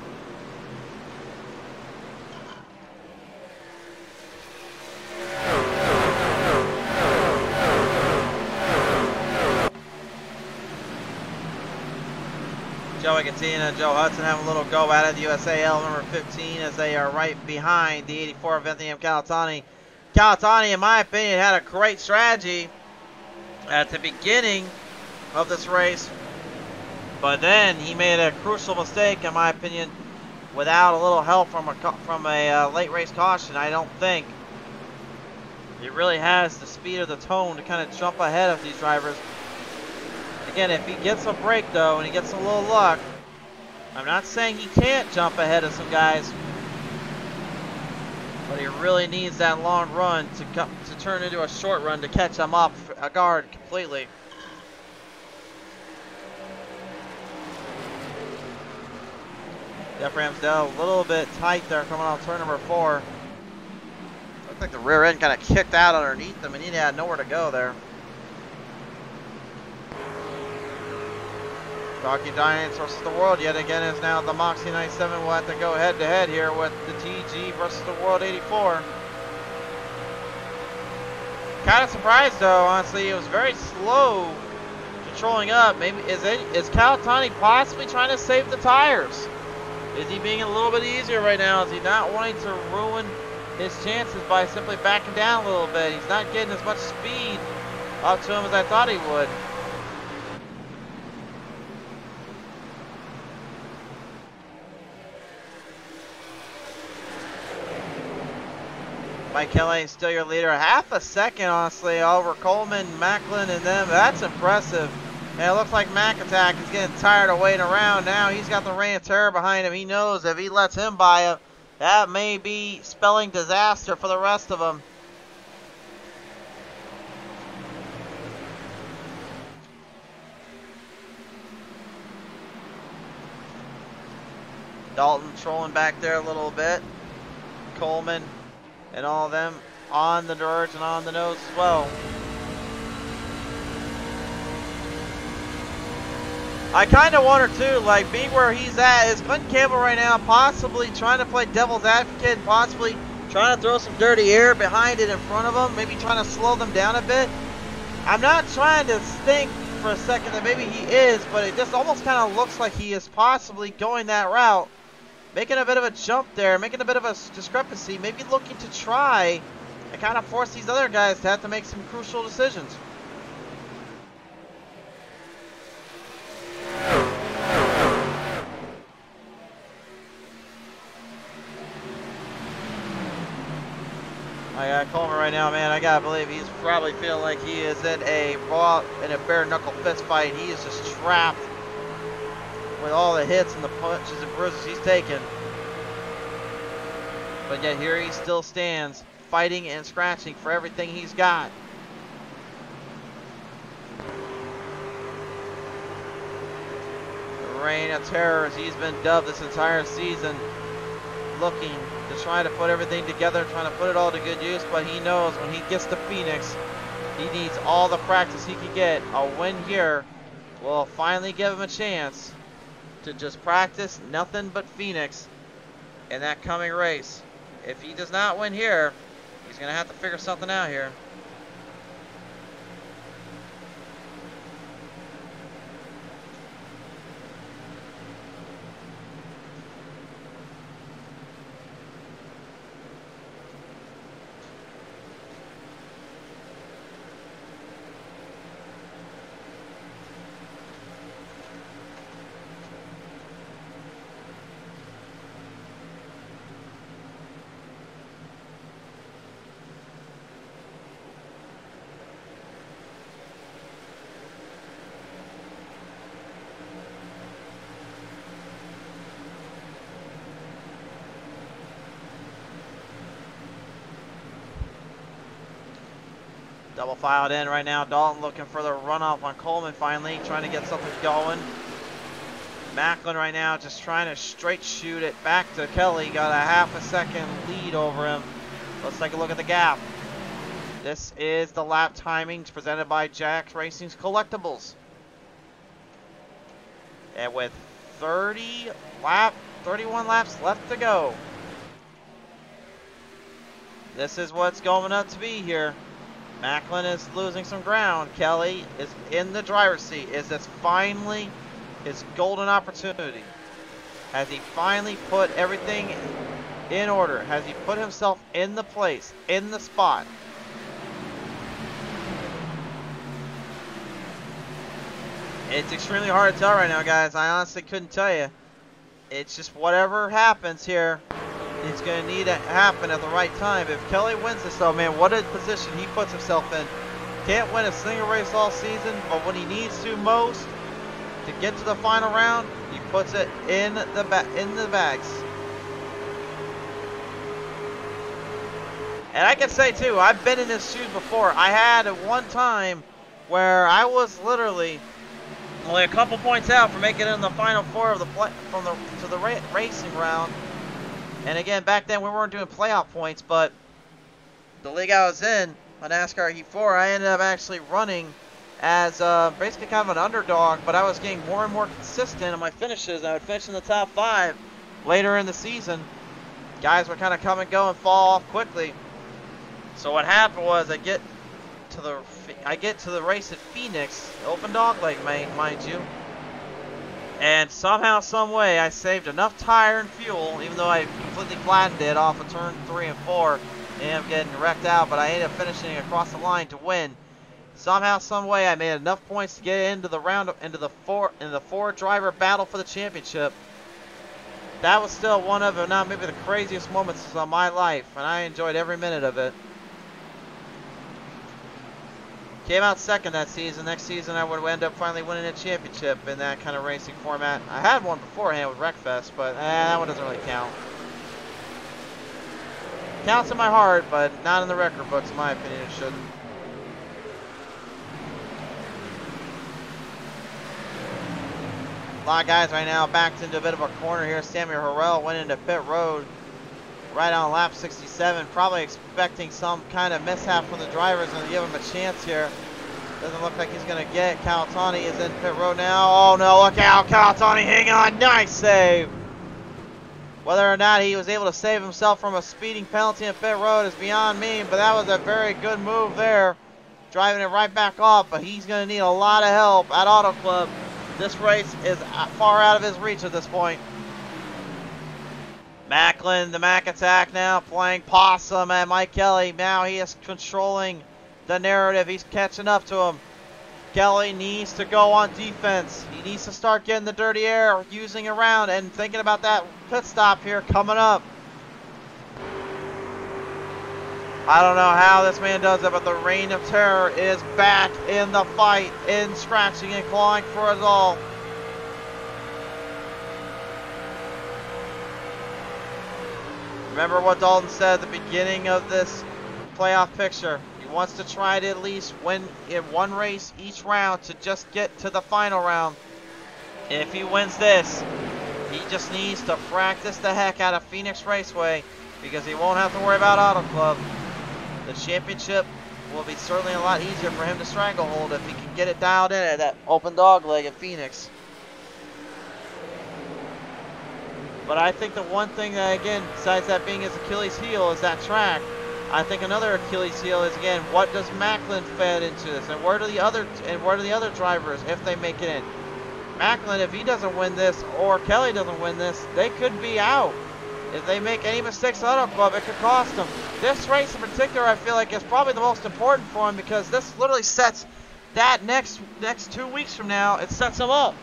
Joey Cattina and Joe Hudson have a little go at it. The USAL number 15 as they are right behind the 84 of Anthony Calatani. Calatani, in my opinion, had a great strategy at the beginning of this race. But then he made a crucial mistake, in my opinion, without a little help from a late race caution. I don't think he really has the speed or the tone to kind of jump ahead of these drivers. Again, if he gets a break, though, and he gets a little luck, I'm not saying he can't jump ahead of some guys, but he really needs that long run to turn into a short run to catch them off guard completely. Jeff Ramsdell a little bit tight there coming off turn number 4. Looked like the rear end kind of kicked out underneath him, and he had nowhere to go there. Rocky Giants versus the World yet again is now the Moxie 97 will have to go head to head here with the TG versus the World 84. Kind of surprised though, honestly. It was very slow controlling up. Maybe is Calatani possibly trying to save the tires? Is he being a little bit easier right now? Is he not wanting to ruin his chances by simply backing down a little bit? He's not getting as much speed up to him as I thought he would. Mike Kelly is still your leader. Half a second, honestly, over Coleman, Macklin, and them. That's impressive. And it looks like Mac Attack is getting tired of waiting around now. He's got the Reign of Terror behind him. He knows if he lets him by it, that may be spelling disaster for the rest of them. Dalton trolling back there a little bit. Coleman and all of them on the verge and on the nose as well. I kind of wonder too, like being where he's at, is Glenn Campbell right now possibly trying to play devil's advocate and possibly trying to throw some dirty air behind it in front of them, maybe trying to slow them down a bit? I'm not trying to think for a second that maybe he is, but it just almost kind of looks like he is possibly going that route. Making a bit of a jump there, making a bit of a discrepancy, maybe looking to try and kind of force these other guys to have to make some crucial decisions. I got Coleman right now, man. I gotta believe he's probably feeling like he is in a bare knuckle fist fight. He is just trapped with all the hits and the punches and bruises he's taken. But yet here he still stands, fighting and scratching for everything he's got. The Reign of Terror, as he's been dubbed this entire season, looking to try to put everything together, trying to put it all to good use, but he knows when he gets to Phoenix, he needs all the practice he can get. A win here will finally give him a chance to just practice nothing but Phoenix in that coming race. If he does not win here, he's going to have to figure something out here. Double filed in right now. Dalton looking for the runoff on Coleman finally, trying to get something going. Macklin right now just trying to straight shoot it back to Kelly. Got a half a second lead over him. Let's take a look at the gap. This is the lap timings presented by Jack's Racing's Collectibles. And with 31 laps left to go. This is what's going up to be here. Macklin is losing some ground. Kelly is in the driver's seat. Is this finally his golden opportunity? Has he finally put everything in order? Has he put himself in the place, in the spot? It's extremely hard to tell right now, guys. I honestly couldn't tell you. It's just whatever happens here, it's going to need to happen at the right time. If Kelly wins this, though, man, what a position he puts himself in. Can't win a single race all season, but when he needs to most to get to the final round, he puts it in the bags. And I can say, too, I've been in his shoes before. I had one time where I was literally only a couple points out for making it in the final four of the racing round. And again, back then we weren't doing playoff points, but the league I was in, on NASCAR Heat 4, I ended up actually running as basically kind of an underdog, but I was getting more and more consistent in my finishes. I would finish in the top 5 later in the season. Guys would kind of come and go and fall off quickly. So what happened was I get to the race at Phoenix, open dog leg, mind you. And somehow, some way, I saved enough tire and fuel, even though I completely flattened it off of turn 3 and 4. And I'm getting wrecked out, but I ended up finishing across the line to win. Somehow, some way, I made enough points to get into the round, into the four driver battle for the championship. That was still one of, if not maybe the craziest moments of my life, and I enjoyed every minute of it. Came out second that season. Next season, I would end up finally winning a championship in that kind of racing format. I had one beforehand with Wreckfest, but that one doesn't really count. Counts in my heart, but not in the record books, in my opinion. It shouldn't. A lot of guys right now backed into a bit of a corner here. Samuel Harrell went into pit road right on lap 67, probably expecting some kind of mishap from the drivers and give him a chance here. Doesn't look like he's going to get it. Calatani is in pit road now. Oh no, look out, Calatani, hang on, nice save. Whether or not he was able to save himself from a speeding penalty in pit road is beyond me, but that was a very good move there. Driving it right back off, but he's going to need a lot of help at Auto Club. This race is far out of his reach at this point. Macklin, the Mac attack now, playing possum at Mike Kelly. Now he is controlling the narrative. He's catching up to him. Kelly needs to go on defense. He needs to start getting the dirty air, using around, and thinking about that pit stop here coming up. I don't know how this man does it, but the Reign of Terror is back in the fight, in scratching and clawing for us all. Remember what Dalton said at the beginning of this playoff picture. He wants to try to at least win in one race each round to just get to the final round. If he wins this, he just needs to practice the heck out of Phoenix Raceway, because he won't have to worry about Auto Club. The championship will be certainly a lot easier for him to stranglehold if he can get it dialed in at that open dog leg at Phoenix. But I think the one thing that, again, besides that being his Achilles heel, is that track. I think another Achilles heel is, again, what does Macklin fit into this, and where do the other drivers, if they make it in? Macklin, if he doesn't win this, or Kelly doesn't win this, they could be out. If they make any mistakes at Auto Club, it could cost them. This race in particular, I feel like, is probably the most important for him, because this literally sets that next 2 weeks from now, it sets him up.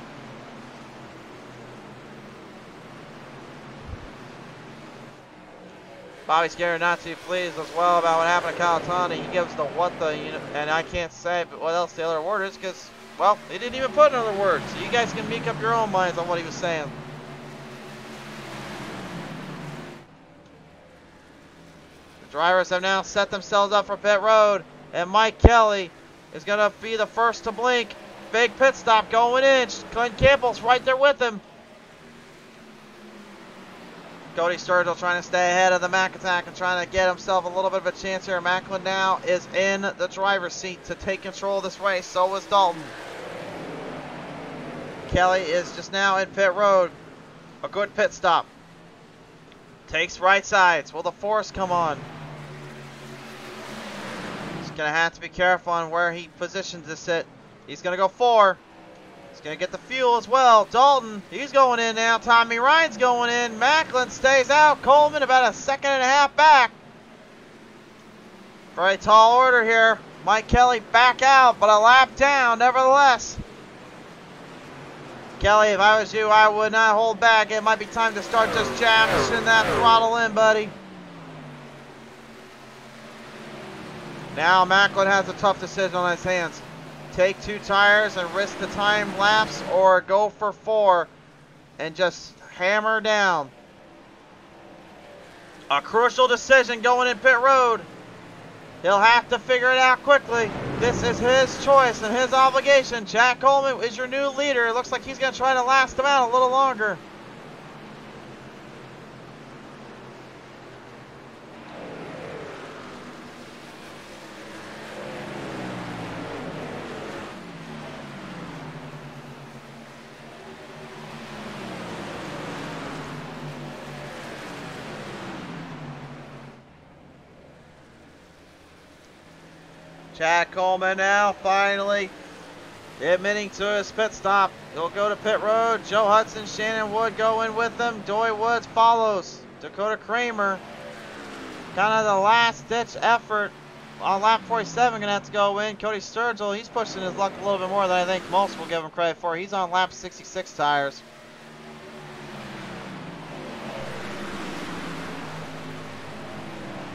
Bobby Scarinazzi pleased as well about what happened to Calatani. He gives the what the, and I can't say what else the other word is, because, well, he didn't even put another word. So you guys can make up your own minds on what he was saying. The drivers have now set themselves up for pit road. And Mike Kelly is going to be the first to blink. Big pit stop going in. Glenn Campbell's right there with him. Cody Sturgill trying to stay ahead of the Mack attack and trying to get himself a little bit of a chance here. Macklin now is in the driver's seat to take control of this race. So is Dalton. Kelly is just now in pit road. A good pit stop. Takes right sides. Will the force come on? He's going to have to be careful on where he positions this at. He's going to go 4. He's going to get the fuel as well. Dalton, he's going in now. Tommy Ryan's going in. Macklin stays out. Coleman about a second and a half back. Very tall order here. Mike Kelly back out, but a lap down nevertheless. Kelly, if I was you, I would not hold back. It might be time to start just jamming that throttle in, buddy. Now Macklin has a tough decision on his hands. Take 2 tires and risk the time lapse, or go for 4 and just hammer down. A crucial decision going in pit road. He'll have to figure it out quickly. This is his choice and his obligation. Jack Coleman is your new leader. It looks like he's going to try to last him out a little longer. Chad Coleman now finally admitting to his pit stop. He'll go to pit road. Joe Hudson, Shannon Wood go in with him. Doy Woods follows. Dakota Kramer, kind of the last ditch effort on lap 47, gonna have to go in. Cody Sturgill, he's pushing his luck a little bit more than I think most will give him credit for. He's on lap 66 tires.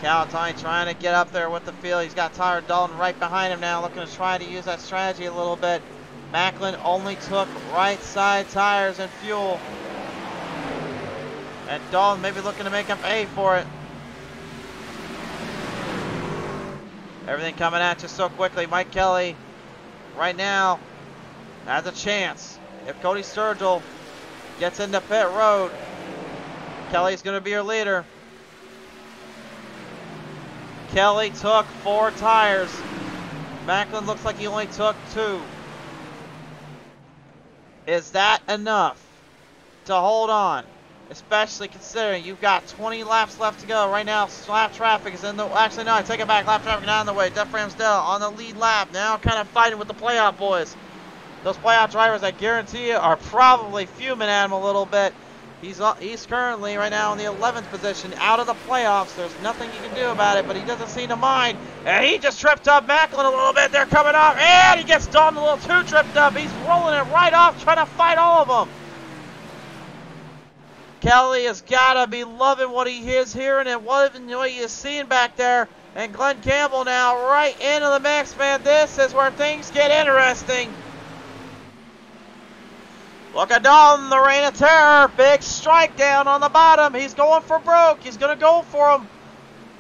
Calatani trying to get up there with the field. He's got Tyler Dalton right behind him now, looking to try to use that strategy a little bit. Macklin only took right side tires and fuel. And Dalton maybe looking to make him pay for it. Everything coming at you so quickly. Mike Kelly right now has a chance. If Cody Sturgill gets into pit road, Kelly's going to be your leader. Kelly took 4 tires. Macklin looks like he only took 2. Is that enough to hold on? Especially considering you've got 20 laps left to go. Right now, lap traffic is in the... Actually, no, I take it back. Lap traffic not in the way. Jeff Ramsdell on the lead lap. Now kind of fighting with the playoff boys. Those playoff drivers, I guarantee you, are probably fuming at him a little bit. He's currently right now in the 11th position, out of the playoffs. There's nothing you can do about it, but he doesn't seem to mind. And he just tripped up Macklin a little bit. They're coming off, and he gets Dalton a little too tripped up. He's rolling it right off, trying to fight all of them. Kelly has got to be loving what he is hearing and what he is seeing back there. And Glenn Campbell now right into the mix, man. This is where things get interesting. Look at Dalton, the reign of terror. Big strike down on the bottom. He's going for broke. He's going to go for him.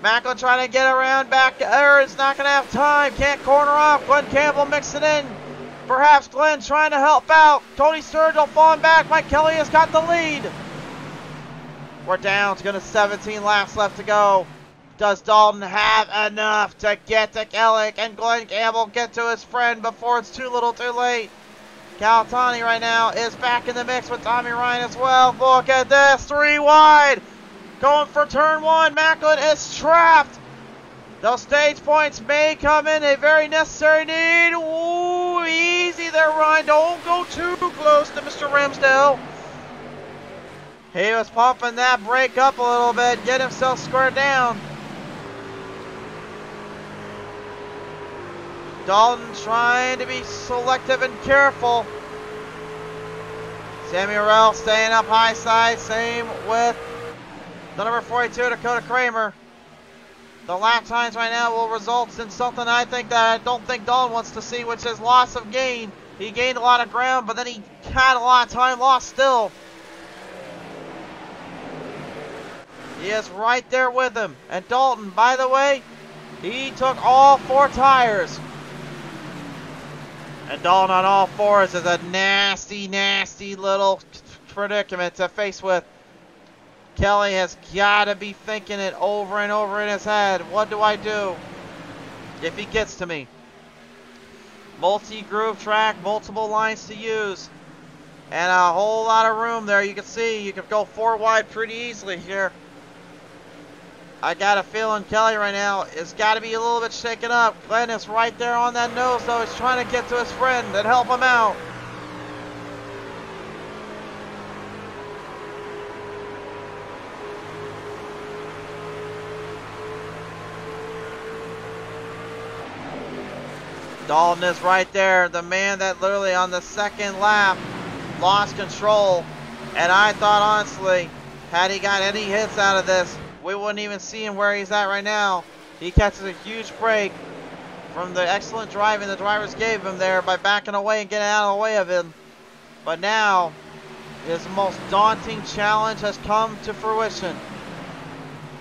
Macklin trying to get around back to Aaron's not going to have time. Can't corner off. Glenn Campbell mixing in. Perhaps Glenn trying to help out. Cody Sturgill falling back. Mike Kelly has got the lead. We're down to 17 laps left to go. Does Dalton have enough to get to Kelly? Can Glenn Campbell get to his friend before it's too little too late? Calatani right now is back in the mix with Tommy Ryan as well. Look at this, 3 wide. Going for turn 1, Macklin is trapped. Those stage points may come in a very necessary need. Ooh, easy there, Ryan. Don't go too close to Mr. Ramsdale. He was pumping that brake up a little bit, get himself squared down. Dalton trying to be selective and careful. Samuel staying up high side. Same with the number 42, Dakota Kramer. The lap times right now will result in something I don't think Dalton wants to see, which is loss of gain. He gained a lot of ground, but then he had a lot of time lost still. He is right there with him. And Dalton, by the way, He took all 4 tires. And Dalton on all 4s is a nasty, nasty little predicament to face with. Kelly has got to be thinking it over and over in his head. What do I do if he gets to me? Multi-groove track, multiple lines to use. And a whole lot of room there. You can see you can go 4 wide pretty easily here. I got a feeling Kelly right now has got to be a little bit shaken up. Glenn is right there on that nose, though. He's trying to get to his friend and help him out. Dalton is right there, the man that literally on the 2nd lap lost control. And I thought, honestly, had he got any hits out of this, we wouldn't even see him where he's at right now. He catches a huge break from the excellent driving the drivers gave him there by backing away and getting out of the way of him. But now, his most daunting challenge has come to fruition.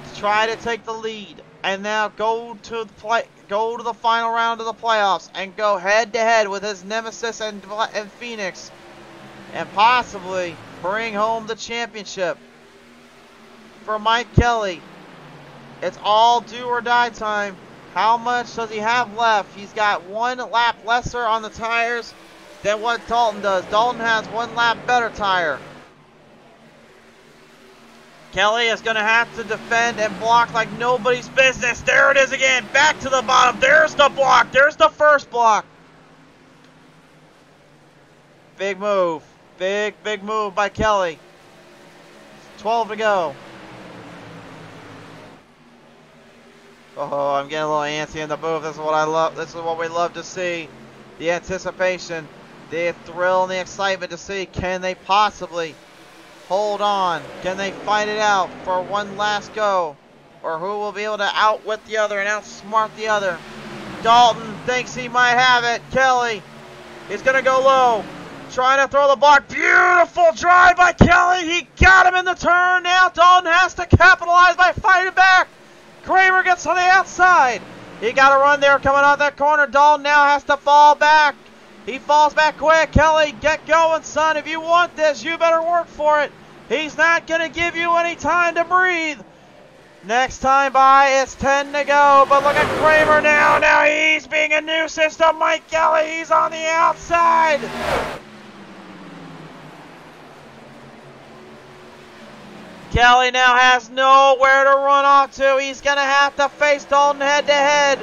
To try to take the lead and now go to the final round of the playoffs and go head to head with his nemesis and Phoenix and possibly bring home the championship. For Mike Kelly, it's all do or die time. How much does he have left? He's got 1 lap lesser on the tires than what Dalton does. Dalton has 1 lap better tire. Kelly is going to have to defend and block like nobody's business. There it is again. Back to the bottom. There's the block. There's the first block. Big move. Big move by Kelly. 12 to go. Oh, I'm getting a little antsy in the booth. This is what I love. This is what we love to see. The anticipation, the thrill, and the excitement to see. Can they possibly hold on? Can they fight it out for one last go? Or who will be able to outwit the other and outsmart the other? Dalton thinks he might have it. Kelly is going to go low. Trying to throw the block. Beautiful drive by Kelly. He got him in the turn. Now Dalton has to capitalize by fighting back. Kramer gets on the outside. He got a run there coming out that corner. Dalton now has to fall back. He falls back quick. Kelly, get going, son. If you want this, you better work for it. He's not going to give you any time to breathe. Next time by, it's 10 to go. But look at Kramer now. Now he's being a nuisance to Mike Kelly. He's on the outside. Kelly now has nowhere to run off to. He's going to have to face Dalton head to head.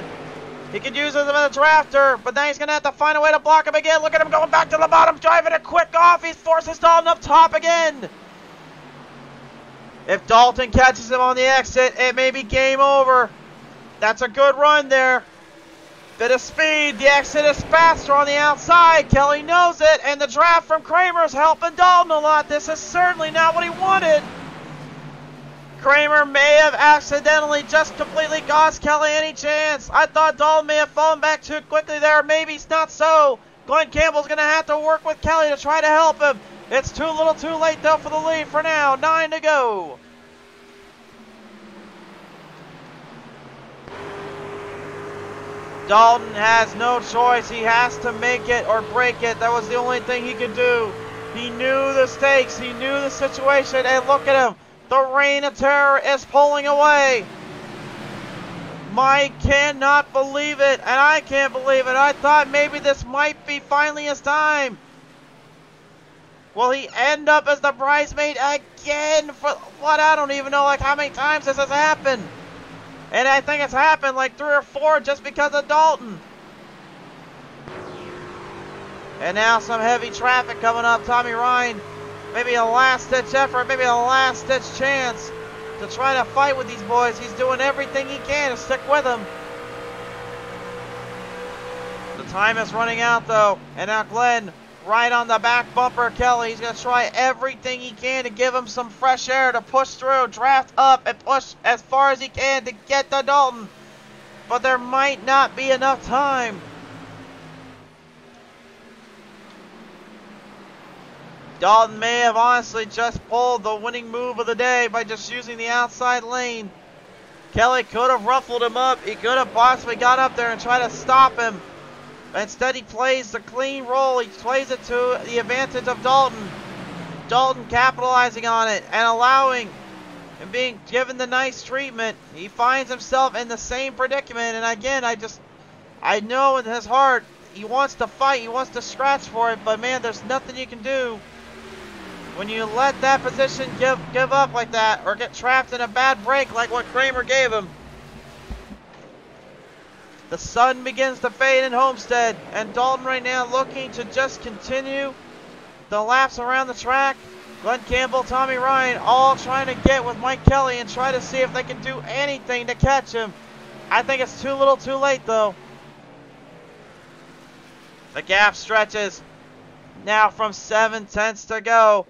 He could use him as a drafter, but now he's going to have to find a way to block him again. Look at him going back to the bottom, driving it quick off. He forces Dalton up top again. If Dalton catches him on the exit, it may be game over. That's a good run there. Bit of speed. The exit is faster on the outside. Kelly knows it, and the draft from Kramer is helping Dalton a lot. This is certainly not what he wanted. Kramer may have accidentally just completely cost Kelly any chance. I thought Dalton may have fallen back too quickly there. Maybe it's not so. Glenn Campbell's going to have to work with Kelly to try to help him. It's too little too late, though, for the lead for now. 9 to go. Dalton has no choice. He has to make it or break it. That was the only thing he could do. He knew the stakes. He knew the situation. And look at him. The reign of terror is pulling away. Mike cannot believe it, and I can't believe it. I thought maybe this might be finally his time. Will he end up as the bridesmaid again? For what? I don't even know like how many times this has happened. And I think it's happened like 3 or 4 just because of Dalton. And now some heavy traffic coming up. Tommy Ryan. Maybe a last-ditch effort, maybe a last-ditch chance to try to fight with these boys. He's doing everything he can to stick with them. The time is running out, though. And now Glenn, right on the back bumper, Kelly. He's going to try everything he can to give him some fresh air to push through, draft up, and push as far as he can to get to Dalton. But there might not be enough time. Dalton may have honestly just pulled the winning move of the day by just using the outside lane. Kelly could have ruffled him up. He could have possibly got up there and tried to stop him. Instead, he plays the clean roll. He plays it to the advantage of Dalton. Dalton capitalizing on it and allowing and being given the nice treatment. He finds himself in the same predicament. And again, I know in his heart, he wants to fight. He wants to scratch for it. But man, there's nothing you can do when you let that position give up like that, or get trapped in a bad break like what Kramer gave him. The sun begins to fade in Homestead, and Dalton right now looking to just continue the laps around the track. Glenn Campbell, Tommy Ryan, all trying to get with Mike Kelly and try to see if they can do anything to catch him. I think it's too little too late though. The gap stretches now from 7/10 to go.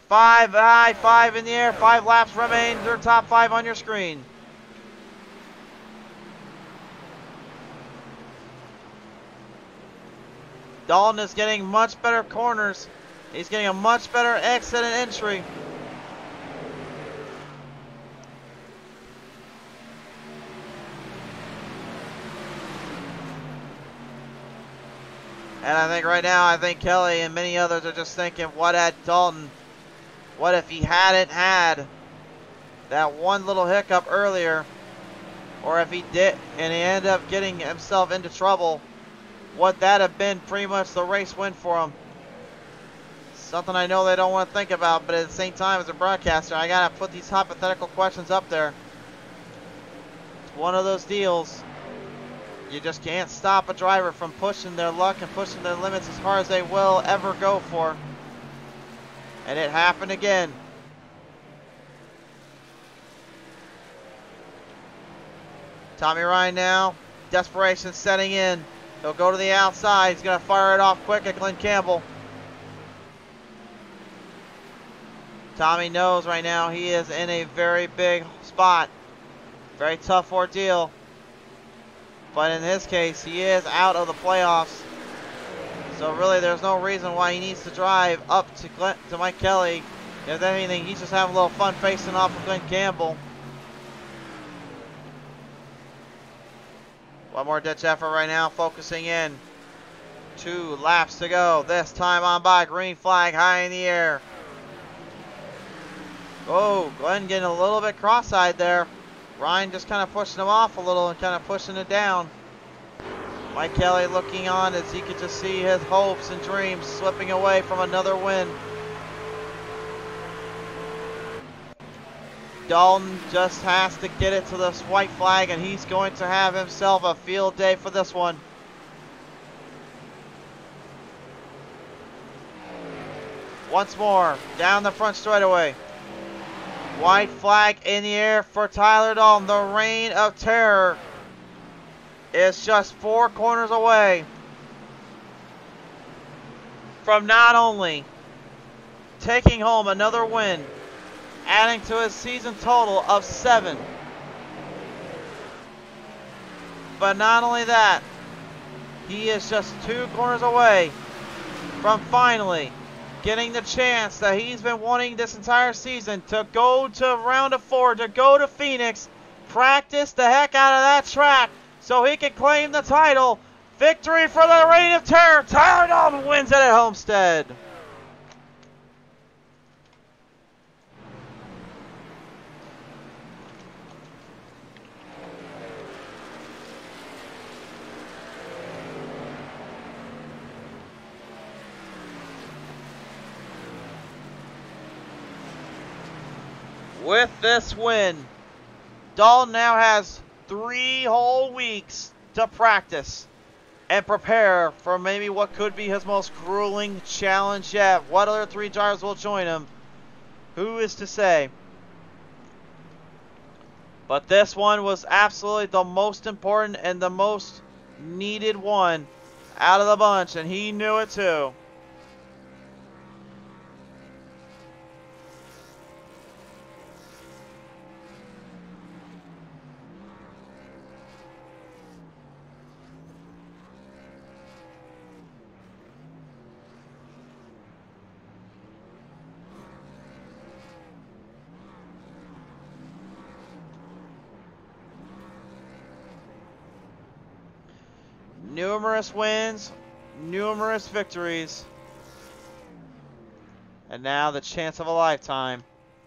5 high, 5 in the air, 5 laps remain. Their top 5 on your screen. Dalton is getting much better corners. He's getting a much better exit and entry. And I think right now, Kelly and many others are just thinking, what at Dalton? What if he hadn't had that one little hiccup earlier? Or if he did, and he ended up getting himself into trouble, would that have been pretty much the race win for him? Something I know they don't want to think about, but at the same time, as a broadcaster, I gotta put these hypothetical questions up there. It's one of those deals. You just can't stop a driver from pushing their luck and pushing their limits as hard as they will ever go for. And it happened again. Tommy Ryan now, desperation setting in. He'll go to the outside. He's going to fire it off quick at Glenn Campbell. Tommy knows right now he is in a very big spot. Very tough ordeal. But in his case, he is out of the playoffs. So really, there's no reason why he needs to drive up to Mike Kelly. If anything, he's just having a little fun facing off with Glenn Campbell. One more ditch effort right now, focusing in. 2 laps to go. This time on by, green flag high in the air. Oh, Glenn getting a little bit cross-eyed there. Ryan just kind of pushing him off a little and kind of pushing it down. Mike Kelly looking on as he could just see his hopes and dreams slipping away from another win. Dalton just has to get it to this white flag, and he's going to have himself a field day for this one. Once more, down the front straightaway. White flag in the air for Tyler Dalton. The reign of terror is just 4 corners away from not only taking home another win, adding to his season total of 7. But not only that, he is just 2 corners away from finally getting the chance that he's been wanting this entire season to go to round of 4, to go to Phoenix, practice the heck out of that track so he can claim the title. Victory for the reign of terror. Tyler Dalton wins it at Homestead. With this win, Dalton now has 3 whole weeks to practice and prepare for maybe what could be his most grueling challenge yet. What other 3 drivers will join him? Who is to say? But this one was absolutely the most important and the most needed one out of the bunch, and he knew it too. numerous wins, numerous victories, and now the chance of a lifetime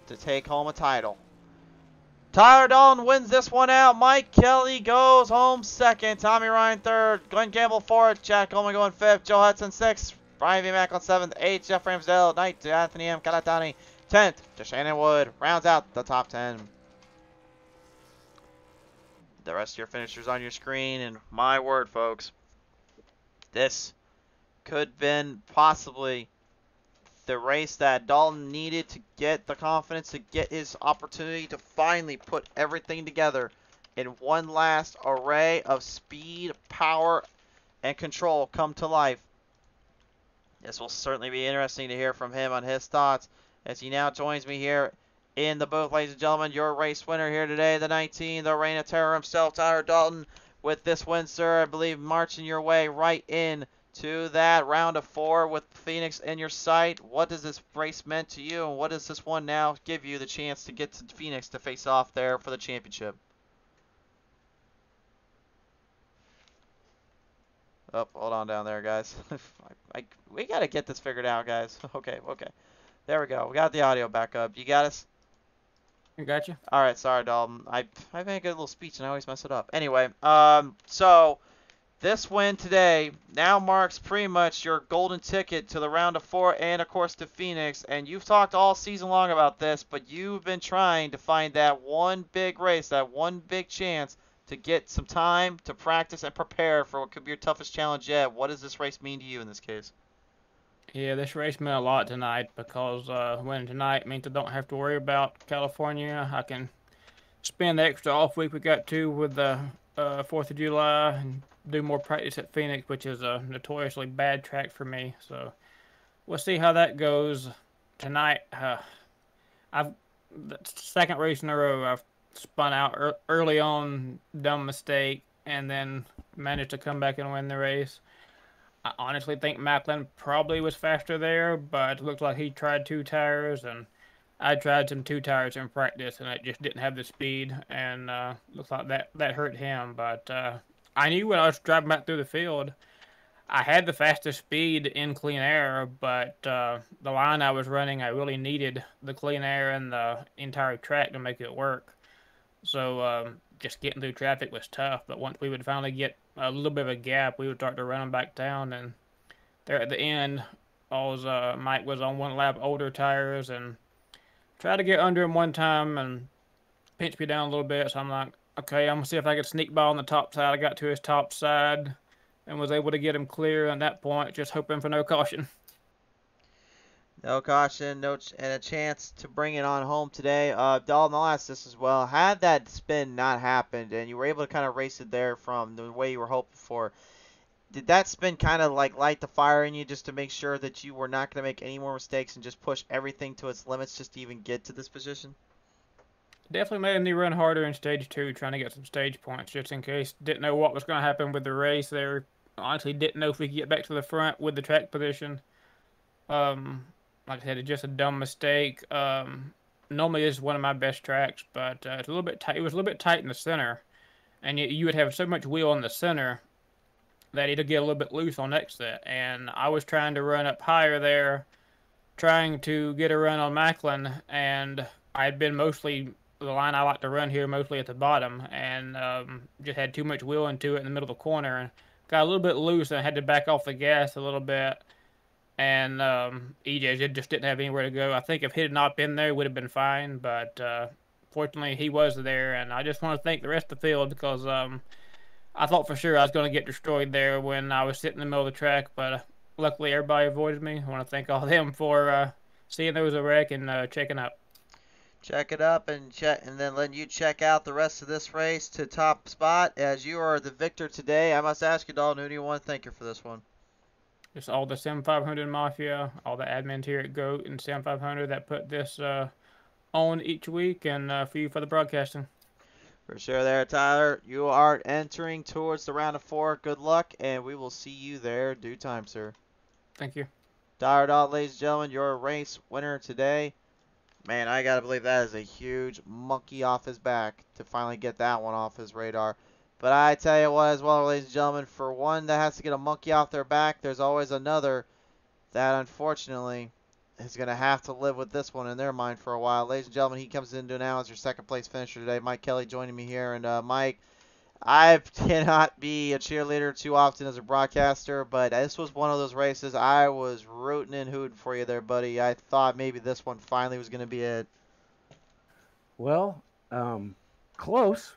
to take home a title. Tyler Dalton wins this one out. Mike Kelly goes home second. Tommy Ryan third. Glenn Campbell fourth. Jack Coleman going fifth. Joe Hudson sixth. Brian V. Mack on seventh. Eighth. Jeff Ramsdale. Ninth. Anthony M. Calatani. 10th. Shannon Wood rounds out the top 10. The rest of your finishers on your screen. And my word, folks, this could have been possibly the race that Dalton needed to get the confidence, to get his opportunity to finally put everything together in one last array of speed, power, and control come to life. This will certainly be interesting to hear from him on his thoughts as he now joins me here in the booth. Ladies and gentlemen, your race winner here today, the 19, the Reign of Terror himself, Tyler Dalton, with this win, sir, I believe marching your way right in to that round of 4 with Phoenix in your sight. What does this race meant to you, and what does this one now give you the chance to get to Phoenix to face off there for the championship? Oh, hold on down there, guys. We got to get this figured out, guys. Okay. There we go. We got the audio back up. You got us? I got you. All right, sorry, Dalton. I make a little speech and I always mess it up. Anyway, so this win today now marks pretty much your golden ticket to the round of 4 and, of course, to Phoenix. And you've talked all season long about this, but you've been trying to find that one big race, that one big chance to get some time to practice and prepare for what could be your toughest challenge yet. What does this race mean to you in this case? Yeah, this race meant a lot tonight because winning tonight means I don't have to worry about California. I can spend the extra off week we got to with the 4th of July and do more practice at Phoenix, which is a notoriously bad track for me. So we'll see how that goes tonight. The second race in a row I've spun out early on, dumb mistake, and then managed to come back and win the race. I honestly think Macklin probably was faster there, but it looked like he tried 2 tires, and I tried some 2 tires in practice, and it just didn't have the speed, and looks like that hurt him. But I knew when I was driving back through the field, I had the fastest speed in clean air, but the line I was running, I really needed the clean air and the entire track to make it work. So just getting through traffic was tough, but once we would finally get a little bit of a gap, we would start to run them back down. And there at the end, Mike was on 1 lap older tires and tried to get under him one time and pinched me down a little bit. So I'm like, okay, I'm going to see if I could sneak by on the top side. I got to his top side and was able to get him clear at that point, just hoping for no caution. No caution, and a chance to bring it on home today. Dalton, I'll ask this as well. Had that spin not happened and you were able to kind of race it there from the way you were hoping for, did that spin kind of like light the fire in you just to make sure that you were not going to make any more mistakes and just push everything to its limits just to even get to this position? Definitely made me run harder in stage 2, trying to get some stage points just in case. Didn't know what was going to happen with the race there. Honestly, didn't know if we could get back to the front with the track position. Like I said, it's just a dumb mistake. Normally, this is one of my best tracks, but it's a little bit tight. It was a little bit tight in the center, and you would have so much wheel in the center that it'll get a little bit loose on exit. And I was trying to run up higher there, trying to get a run on Macklin, and I had been mostly the line I like to run here, mostly at the bottom, and just had too much wheel into it in the middle of the corner, and got a little bit loose, and I had to back off the gas a little bit. And EJ just didn't have anywhere to go. I think if he had not been there, it would have been fine. But fortunately, he was there. And I just want to thank the rest of the field because I thought for sure I was going to get destroyed there when I was sitting in the middle of the track. But luckily, everybody avoided me. I want to thank all of them for seeing there was a wreck and checking up. Check it up and then letting you check out the rest of this race to top spot as you are the victor today. I must ask you, Dalton, who do you want to thank you for this one? Just all the Sim 500 Mafia, all the admins here at GOAT and Sim 500 that put this on each week, and for you for the broadcasting. For sure there, Tyler. You are entering towards the round of 4. Good luck, and we will see you there due time, sir. Thank you. Tyler Dalton, ladies and gentlemen, your race winner today. Man, I got to believe that is a huge monkey off his back to finally get that one off his radar. But I tell you what as well, ladies and gentlemen, for one that has to get a monkey off their back, there's always another that unfortunately is going to have to live with this one in their mind for a while. Ladies and gentlemen, he comes in to announce your second place finisher today. Mike Kelly joining me here. And Mike, I cannot be a cheerleader too often as a broadcaster, but this was one of those races I was rooting and hooting for you there, buddy. I thought maybe this one finally was going to be it. Well, close.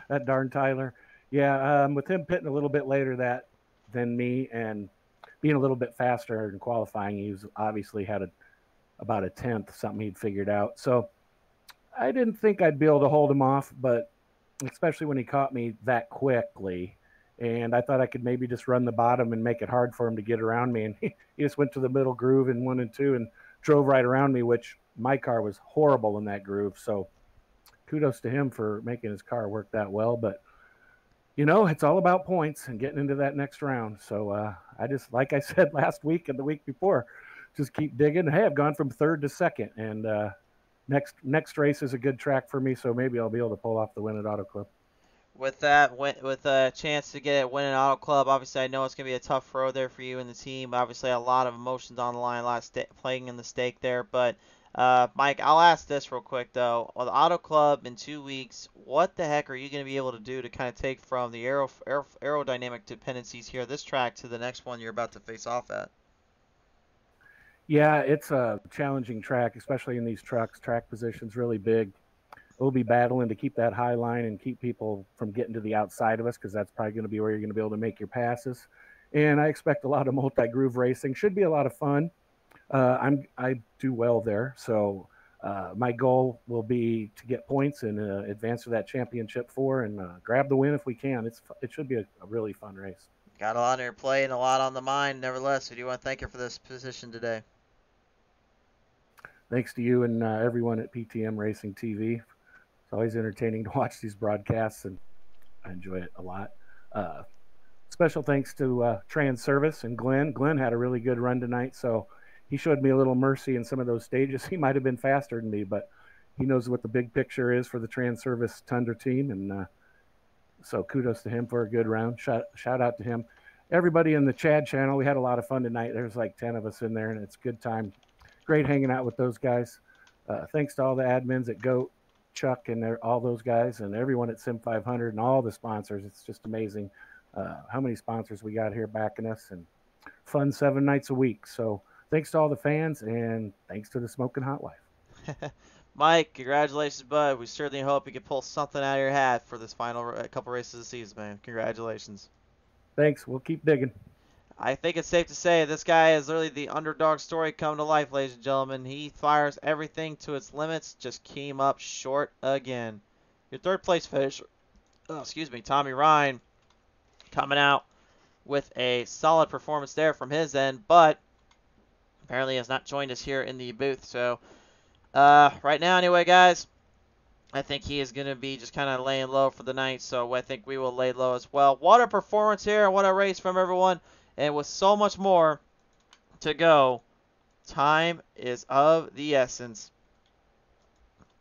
That darn Tyler. Yeah, with him pitting a little bit later than me and being a little bit faster in qualifying, he was obviously had about a tenth, something he'd figured out. So I didn't think I'd be able to hold him off, but especially when he caught me that quickly. And I thought I could maybe just run the bottom and make it hard for him to get around me. And he just went to the middle groove in 1 and 2 and drove right around me, which my car was horrible in that groove. So kudos to him for making his car work that well. But, you know, it's all about points and getting into that next round. So I just, like I said last week and the week before, just keep digging. Hey, I've gone from third to second. And next race is a good track for me, so maybe I'll be able to pull off the win at Auto Club. With that, with a chance to get a win at Auto Club, obviously I know it's going to be a tough road there for you and the team. Obviously a lot of emotions on the line, a lot of playing in the stake there. But Mike, I'll ask this real quick though. On the Auto Club in 2 weeks, what the heck are you going to be able to do to kind of take from the aerodynamic dependencies here, this track, to the next one you're about to face off at? Yeah, it's a challenging track, especially in these trucks. Track position's really big. We'll be battling to keep that high line and keep people from getting to the outside of us, because that's probably going to be where you're going to be able to make your passes. And I expect a lot of multi-groove racing. Should be a lot of fun. I do well there, so my goal will be to get points and advance to that championship 4 and grab the win if we can. It should be a really fun race. Got a lot on your plate and a lot on the mind. Nevertheless, we do want to thank you for this position today. Thanks to you and everyone at PTM Racing TV. It's always entertaining to watch these broadcasts, and I enjoy it a lot. Special thanks to Trans Service and Glenn. Glenn had a really good run tonight, so he showed me a little mercy in some of those stages. He might have been faster than me, but he knows what the big picture is for the Trans Service Tundra team, and so kudos to him for a good round. Shout out to him. Everybody in the Chad channel, we had a lot of fun tonight. There's like 10 of us in there, and it's a good time. Great hanging out with those guys. Thanks to all the admins at GOAT, Chuck, and all those guys, and everyone at Sim 500 and all the sponsors. It's just amazing how many sponsors we got here backing us, and fun 7 nights a week. So thanks to all the fans, and thanks to the Smoking Hot Wife. Mike, congratulations, bud. We certainly hope you can pull something out of your hat for this final couple races of the season, man. Congratulations. Thanks. We'll keep digging. I think it's safe to say this guy is really the underdog story come to life, ladies and gentlemen. He fires everything to its limits, just came up short again. Your third place finisher, Tommy Ryan, coming out with a solid performance there from his end, but apparently has not joined us here in the booth. So right now anyway, guys, I think he is going to be just kind of laying low for the night, so I think we will lay low as well. What a performance here, what a race from everyone. And with so much more to go, time is of the essence.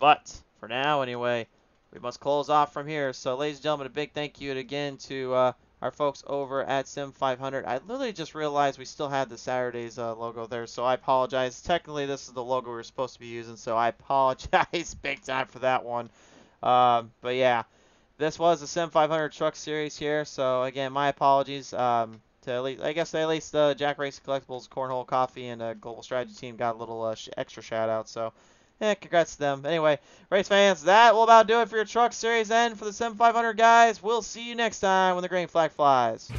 But for now, anyway, we must close off from here. So, ladies and gentlemen, a big thank you again to our folks over at Sim 500. I literally just realized we still had the Saturdays logo there, so I apologize. Technically, this is the logo we were supposed to be using, so I apologize big time for that one. But yeah, this was the Sim 500 Truck Series here. So again, my apologies. To at least Jack Racing Collectibles, Cornhole Coffee, and Global Strategy Team got a little extra shout out. So, yeah, congrats to them. Anyway, race fans, that will about do it for your Truck Series and for the Sim 500 guys. We'll see you next time when the green flag flies.